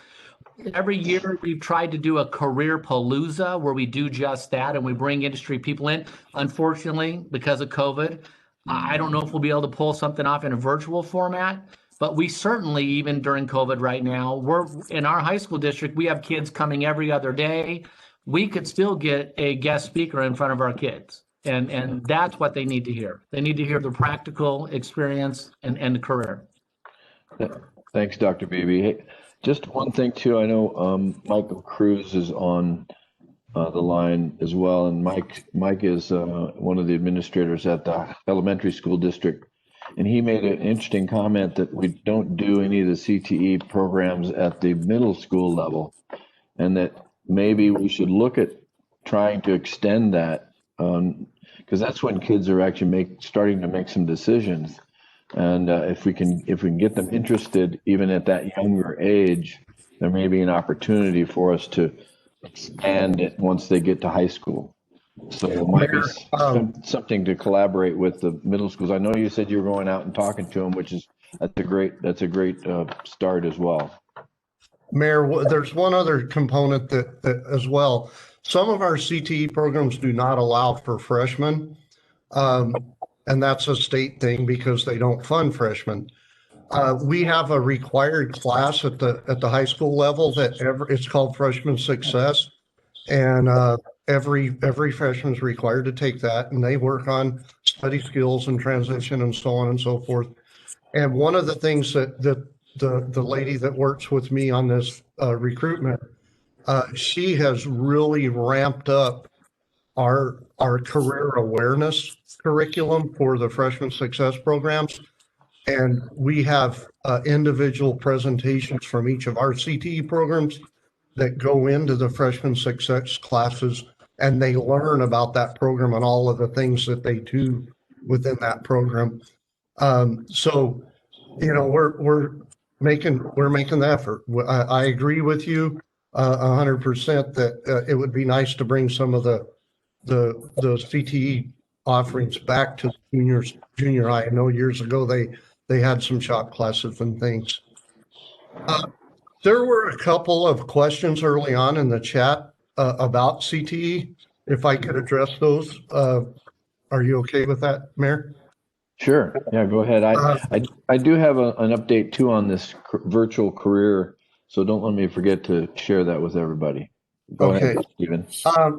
Every year we've tried to do a career palooza where we do just that, and we bring industry people in. Unfortunately, because of COVID, I don't know if we'll be able to pull something off in a virtual format, but we certainly, even during COVID right now, we're in our high school district, we have kids coming every other day. We could still get a guest speaker in front of our kids. And that's what they need to hear. They need to hear the practical experience and the career. Thanks, Dr. Beebe. Hey, just one thing too, I know Michael Cruz is on the line as well, and Mike is one of the administrators at the elementary school district, and he made an interesting comment that we don't do any of the CTE programs at the middle school level, and that maybe we should look at trying to extend that, because that's when kids are actually starting to make some decisions. And if we can get them interested even at that younger age, there may be an opportunity for us to expand it once they get to high school. So it might be something to collaborate with the middle schools. I know you said you were going out and talking to them, that's a great start as well. Mayor, there's one other component that as well. Some of our CTE programs do not allow for freshmen. And that's a state thing because they don't fund freshmen. We have a required class at the high school level it's called Freshman Success, and every freshman is required to take that, and they work on study skills and transition and so on and so forth. And one of the things that the lady that works with me on this recruitment, she has really ramped up our career awareness curriculum for the freshman success programs. And we have individual presentations from each of our CTE programs that go into the freshman success classes, and they learn about that program and all of the things that they do within that program. So, you know, we're making the effort. I agree with you 100% that it would be nice to bring some of the CTE offerings back to junior high. I know years ago they had some shop classes and things. There were a couple of questions early on in the chat about CTE. If I could address those, are you okay with that, Mayor? Sure. Yeah, go ahead. I do have an update too on this virtual career, so don't let me forget to share that with everybody. Go ahead, Stephen.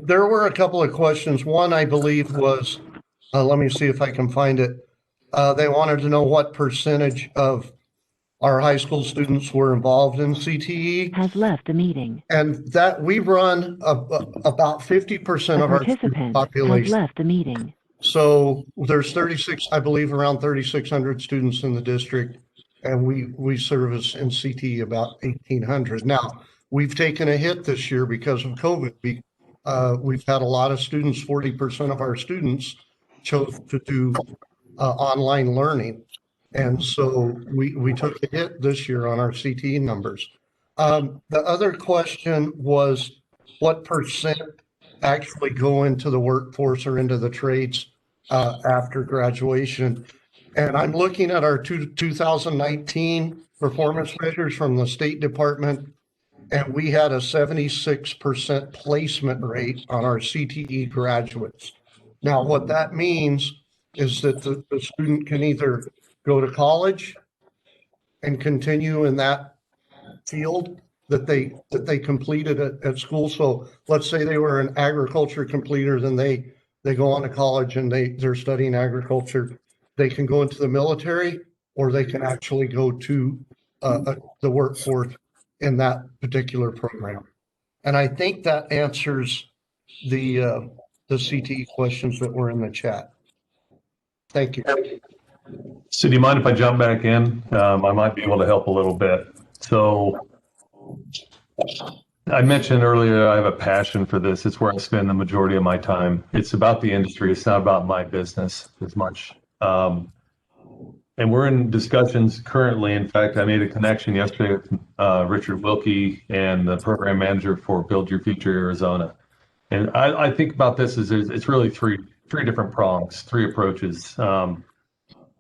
There were a couple of questions. One, I believe, was, let me see if I can find it. They wanted to know what percentage of our high school students were involved in CTE. Has left the meeting. And that we run about 50% of our student population. Has left the meeting. So there's 36, I believe, around 3,600 students in the district, and we service in CTE about 1,800. Now, we've taken a hit this year because of COVID. We've had a lot of students, 40% of our students chose to do online learning. And so we took a hit this year on our CTE numbers. The other question was what percent actually go into the workforce or into the trades after graduation. And I'm looking at our 2019 performance measures from the State Department, and we had a 76% placement rate on our CTE graduates. Now, what that means is that the student can either go to college and continue in that field that they completed at school. So let's say they were an agriculture completer, then they go on to college and they're studying agriculture. They can go into the military, or they can actually go to the workforce in that particular program. And I think that answers the CTE questions that were in the chat. Thank you. So do you mind if I jump back in? I might be able to help a little bit. So I mentioned earlier, I have a passion for this. It's where I spend the majority of my time. It's about the industry. It's not about my business as much. And we're in discussions currently. In fact, I made a connection yesterday with Richard Wilkie and the program manager for Build Your Future Arizona. And I think about this as it's really three different prongs, three approaches.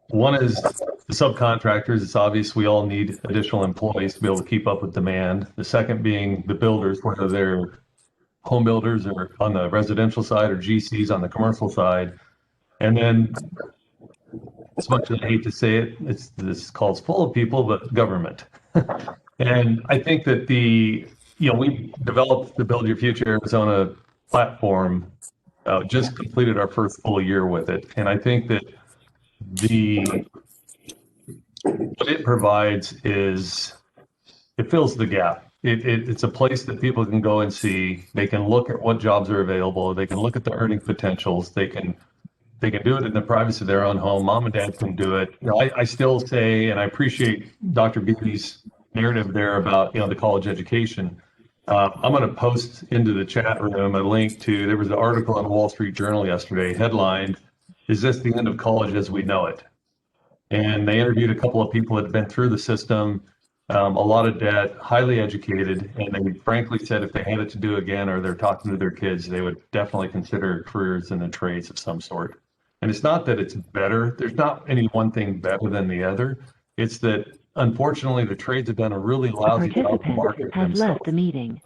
One is the subcontractors. It's obvious we all need additional employees to be able to keep up with demand. The second being the builders, whether they're home builders or on the residential side or GCs on the commercial side. And then, as much as I hate to say it, this call's full of people, but government. And I think that we developed the Build Your Future Arizona platform, just completed our first full year with it. And I think that what it provides is it fills the gap. It's a place that people can go and see. They can look at what jobs are available. They can look at the earning potentials. They can do it in the privacy of their own home. Mom and dad can do it. I still say, and I appreciate Dr. Beatty's narrative there about the college education. I'm going to post into the chat room a link to, there was an article in the Wall Street Journal yesterday, headlined, "Is this the end of college as we know it?" And they interviewed a couple of people that had been through the system, a lot of debt, highly educated, and they frankly said if they had it to do again, or they're talking to their kids, they would definitely consider careers in the trades of some sort. And it's not that it's better. There's not any one thing better than the other. It's that, unfortunately, the trades have done a really lousy job of marketing themselves. Left the meeting.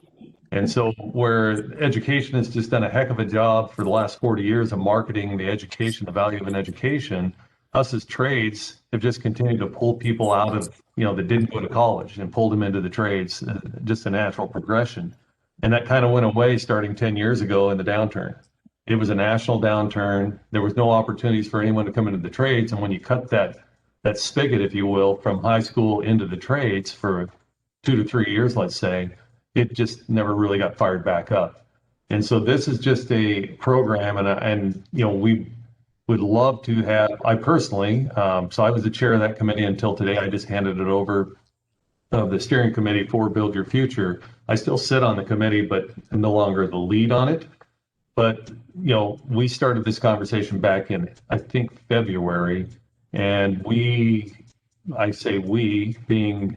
And so where education has just done a heck of a job for the last 40 years of marketing the education, the value of an education, us as trades have just continued to pull people out of, that didn't go to college and pulled them into the trades, just a natural progression. And that kind of went away starting 10 years ago in the downturn. It was a national downturn. There was no opportunities for anyone to come into the trades. And when you cut that spigot, if you will, from high school into the trades for 2 to 3 years, let's say, it just never really got fired back up. And so this is just a program, and we would love to have, I personally, so I was the chair of that committee until today. I just handed it over, the steering committee for Build Your Future. I still sit on the committee, but I'm no longer the lead on it. But, we started this conversation back in, I think, February, and I say we, being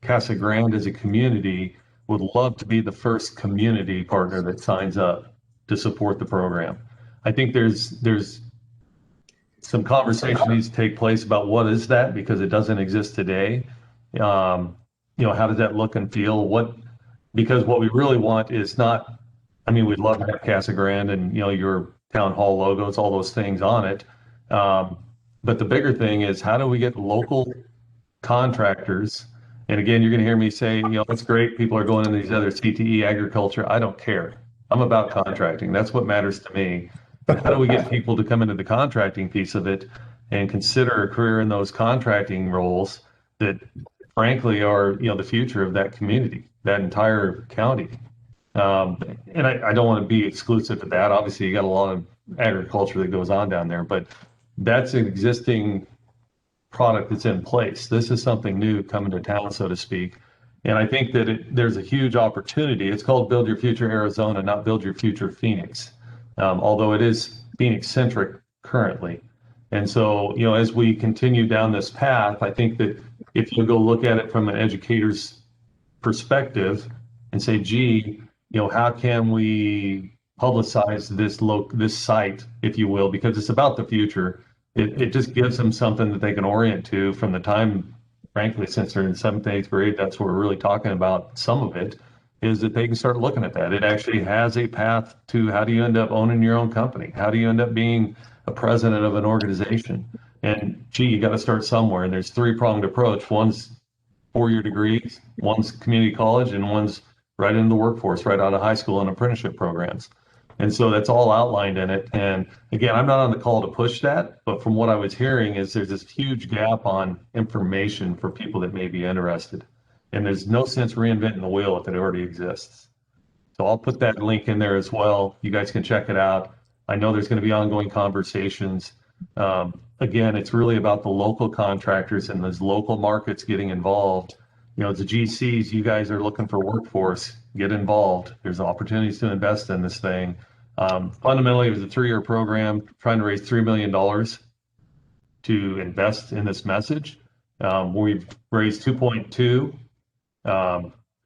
Casa Grande as a community would love to be the first community partner that signs up to support the program. I think there's some conversation needs to take place about what is that, because it doesn't exist today. You know, how does that look and feel? Because what we really want is not, I mean, we'd love to have Casa Grande and, you know, your town hall logos, all those things on it. But the bigger thing is, how do we get local contractors? And again, you're going to hear me say, you know, that's great. People are going into these other CTE agriculture. I don't care. I'm about contracting. That's what matters to me. But how do we get people to come into the contracting piece of it and consider a career in those contracting roles that frankly are, you know, the future of that community, that entire county? And I don't want to be exclusive to that. Obviously, you got a lot of agriculture that goes on down there, but that's an existing product that's in place. This is something new coming to town, so to speak. And I think that there's a huge opportunity. It's called Build Your Future Arizona, not Build Your Future Phoenix, although it is Phoenix-centric currently. And so, you know, as we continue down this path, I think that if you go look at it from an educator's perspective and say, gee, you know, how can we publicize this site, if you will, because it's about the future. It just gives them something that they can orient to from the time, frankly, since they're in 7th, 8th grade. That's what we're really talking about. Some of it is that they can start looking at that. It actually has a path to how do you end up owning your own company? How do you end up being a president of an organization? And gee, you got to start somewhere. And there's 3-pronged approach. One's 4-year degrees, one's community college, and one's right into the workforce, right out of high school and apprenticeship programs. And so that's all outlined in it. And again, I'm not on the call to push that, but from what I was hearing is there's this huge gap on information for people that may be interested. And there's no sense reinventing the wheel if it already exists. So I'll put that link in there as well. You guys can check it out. I know there's going to be ongoing conversations. Again, it's really about the local contractors and those local markets getting involved. You know, the GCs, you guys are looking for workforce, get involved. There's opportunities to invest in this thing. Fundamentally, it was a 3-year program trying to raise $3 million to invest in this message. We've raised 2.2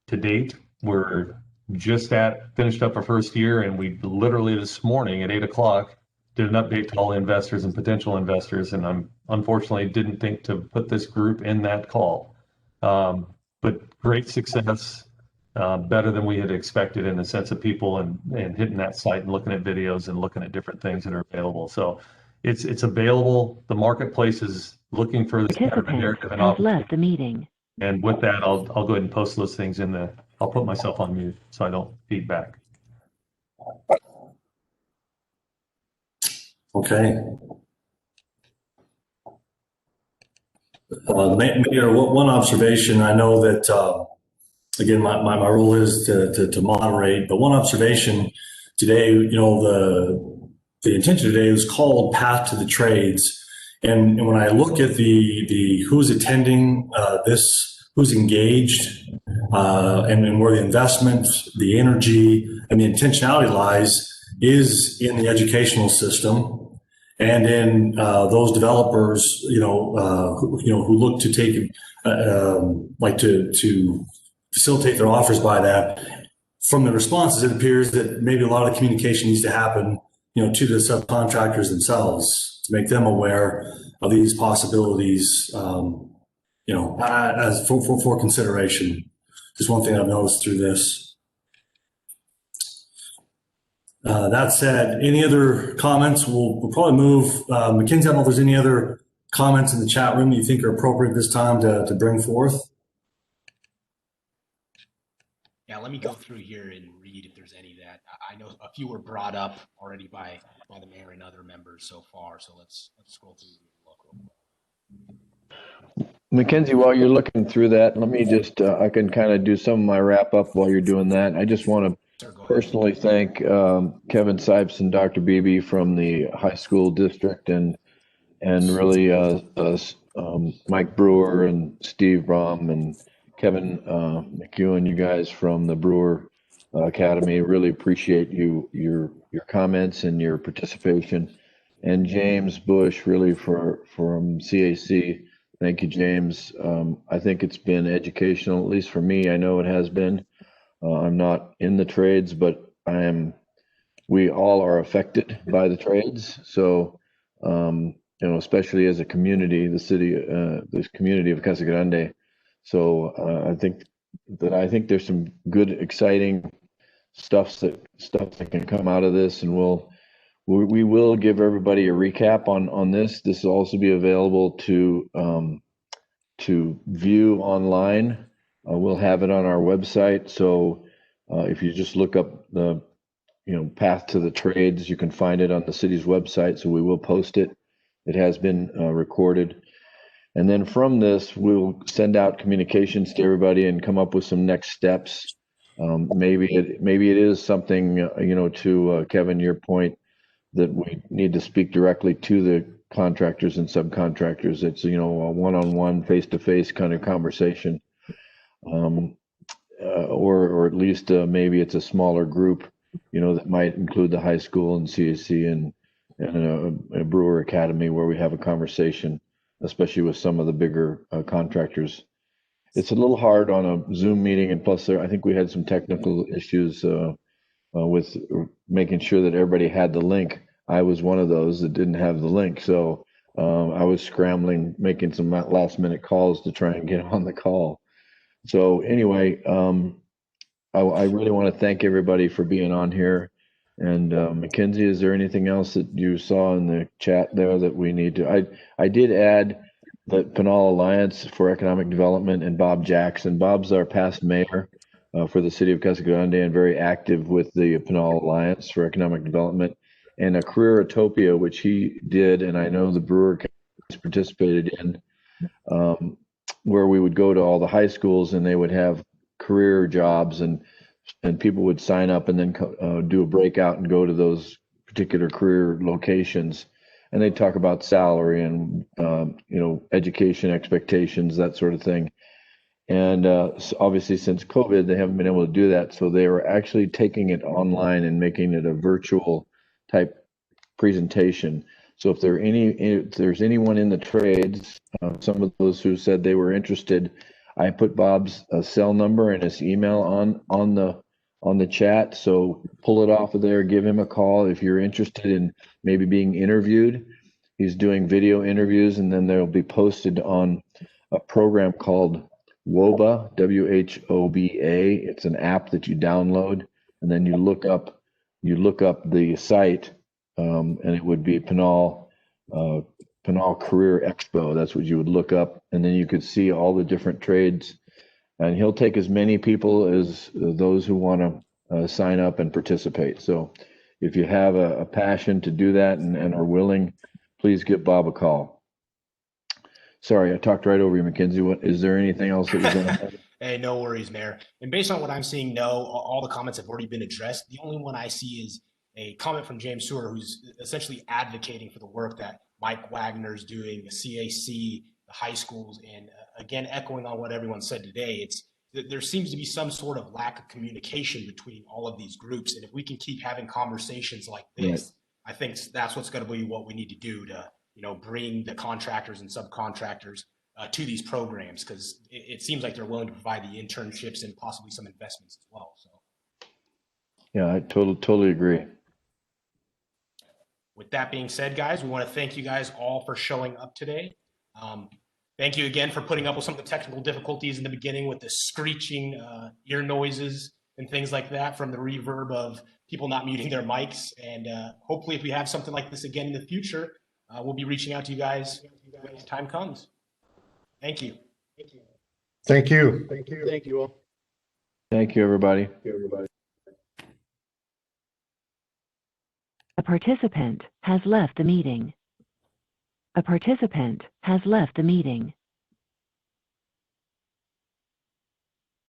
to date. We're just finished up our first year, and we literally this morning at 8 o'clock did an update to all investors and potential investors. And I'm unfortunately didn't think to put this group in that call. But great success, better than we had expected in the sense of people and hitting that site and looking at videos and looking at different things that are available. So it's available. The marketplace is looking for this kind of narrative and Has left the meeting. And with that, I'll go ahead and post those things I'll put myself on mute so I don't feedback. Okay. Mayor, one observation. I know that, again, my role is to moderate, but one observation today, you know, the intention today was called Path to the Trades. And when I look at the who's attending who's engaged, and where the investment, the energy, and the intentionality lies is in the educational system. And in those developers, who look to take, to facilitate their offers by that. From the responses, it appears that maybe a lot of the communication needs to happen, to the subcontractors themselves to make them aware of these possibilities, as for consideration. Just one thing I've noticed through this. That said, any other comments? We'll probably move. Mackenzie, I don't know if there's any other comments in the chat room you think are appropriate this time to bring forth. Yeah, let me go through here and read if there's any that I know a few were brought up already by the mayor and other members so far. So let's scroll through the look. Mackenzie, while you're looking through that, let me just, I can kind of do some of my wrap up while you're doing that. I just want to personally thank Kevin Sipes and Dr. Beebe from the high school district and really Mike Brewer and Steve Brom and Kevin McEwen, you guys from the Brewer Academy. Really appreciate your comments and your participation. And James Bush, really from CAC. Thank you, James. I think it's been educational, at least for me. I know it has been. I'm not in the trades, but we all are affected by the trades. So, especially as a community, this community of Casa Grande. So I think there's some good, exciting stuff that can come out of this, and we will give everybody a recap on this. This will also be available to view online. We'll have it on our website. So if you just look up the path to the trades, you can find it on the city's website. So we will post it. It has been recorded. And then from this, we'll send out communications to everybody and come up with some next steps. Maybe it is something, to Kevin, your point, that we need to speak directly to the contractors and subcontractors. It's, a one-on-one, face-to-face kind of conversation. Or at least maybe it's a smaller group, that might include the high school and CAC and a brewer academy where we have a conversation, especially with some of the bigger contractors. It's a little hard on a Zoom meeting, and plus I think we had some technical issues with making sure that everybody had the link. I was one of those that didn't have the link, so I was scrambling, making some last minute calls to try and get on the call. So anyway, I really want to thank everybody for being on here. And Mackenzie, is there anything else that you saw in the chat there that we need to? I did add the Pinal Alliance for Economic Development and Bob Jackson. Bob's our past mayor for the city of Casa Grande and very active with the Pinal Alliance for Economic Development, and a Career Utopia, which he did, and I know the Brewer participated in, where we would go to all the high schools and they would have career jobs, and people would sign up and then do a breakout and go to those particular career locations, and they'd talk about salary and education expectations, that sort of thing. And so obviously since COVID, they haven't been able to do that, so they were actually taking it online and making it a virtual type presentation. So if there's anyone in the trades, some of those who said they were interested, I put Bob's cell number and his email on the chat. So pull it off of there, give him a call if you're interested in maybe being interviewed. He's doing video interviews, and then they'll be posted on a program called WOBA, WHOBA. It's an app that you download, and then you look up the site, and it would be Pinal Career Expo. That's what you would look up, and then you could see all the different trades. And he'll take as many people as those who want to sign up and participate. So if you have a passion to do that and are willing, please give Bob a call. Sorry, I talked right over you, Mackenzie. Is there anything else that was going to Hey, no worries, Mayor. And based on what I'm seeing, no, all the comments have already been addressed. The only one I see is a comment from James Sewer, who's essentially advocating for the work that Mike Wagner's doing, the CAC, the high schools, and again, echoing on what everyone said today, there seems to be some sort of lack of communication between all of these groups. And if we can keep having conversations like this, right, I think that's what's going to be what we need to do to, bring the contractors and subcontractors to these programs, because it seems like they're willing to provide the internships and possibly some investments as well. So, yeah, I totally agree. With that being said, guys, we want to thank you guys all for showing up today. Thank you again for putting up with some of the technical difficulties in the beginning with the screeching ear noises and things like that from the reverb of people not muting their mics. And hopefully if we have something like this again in the future, we'll be reaching out to you guys when the time comes. Thank you. Thank you. Thank you all. Thank you, everybody. A participant has left the meeting. A participant has left the meeting.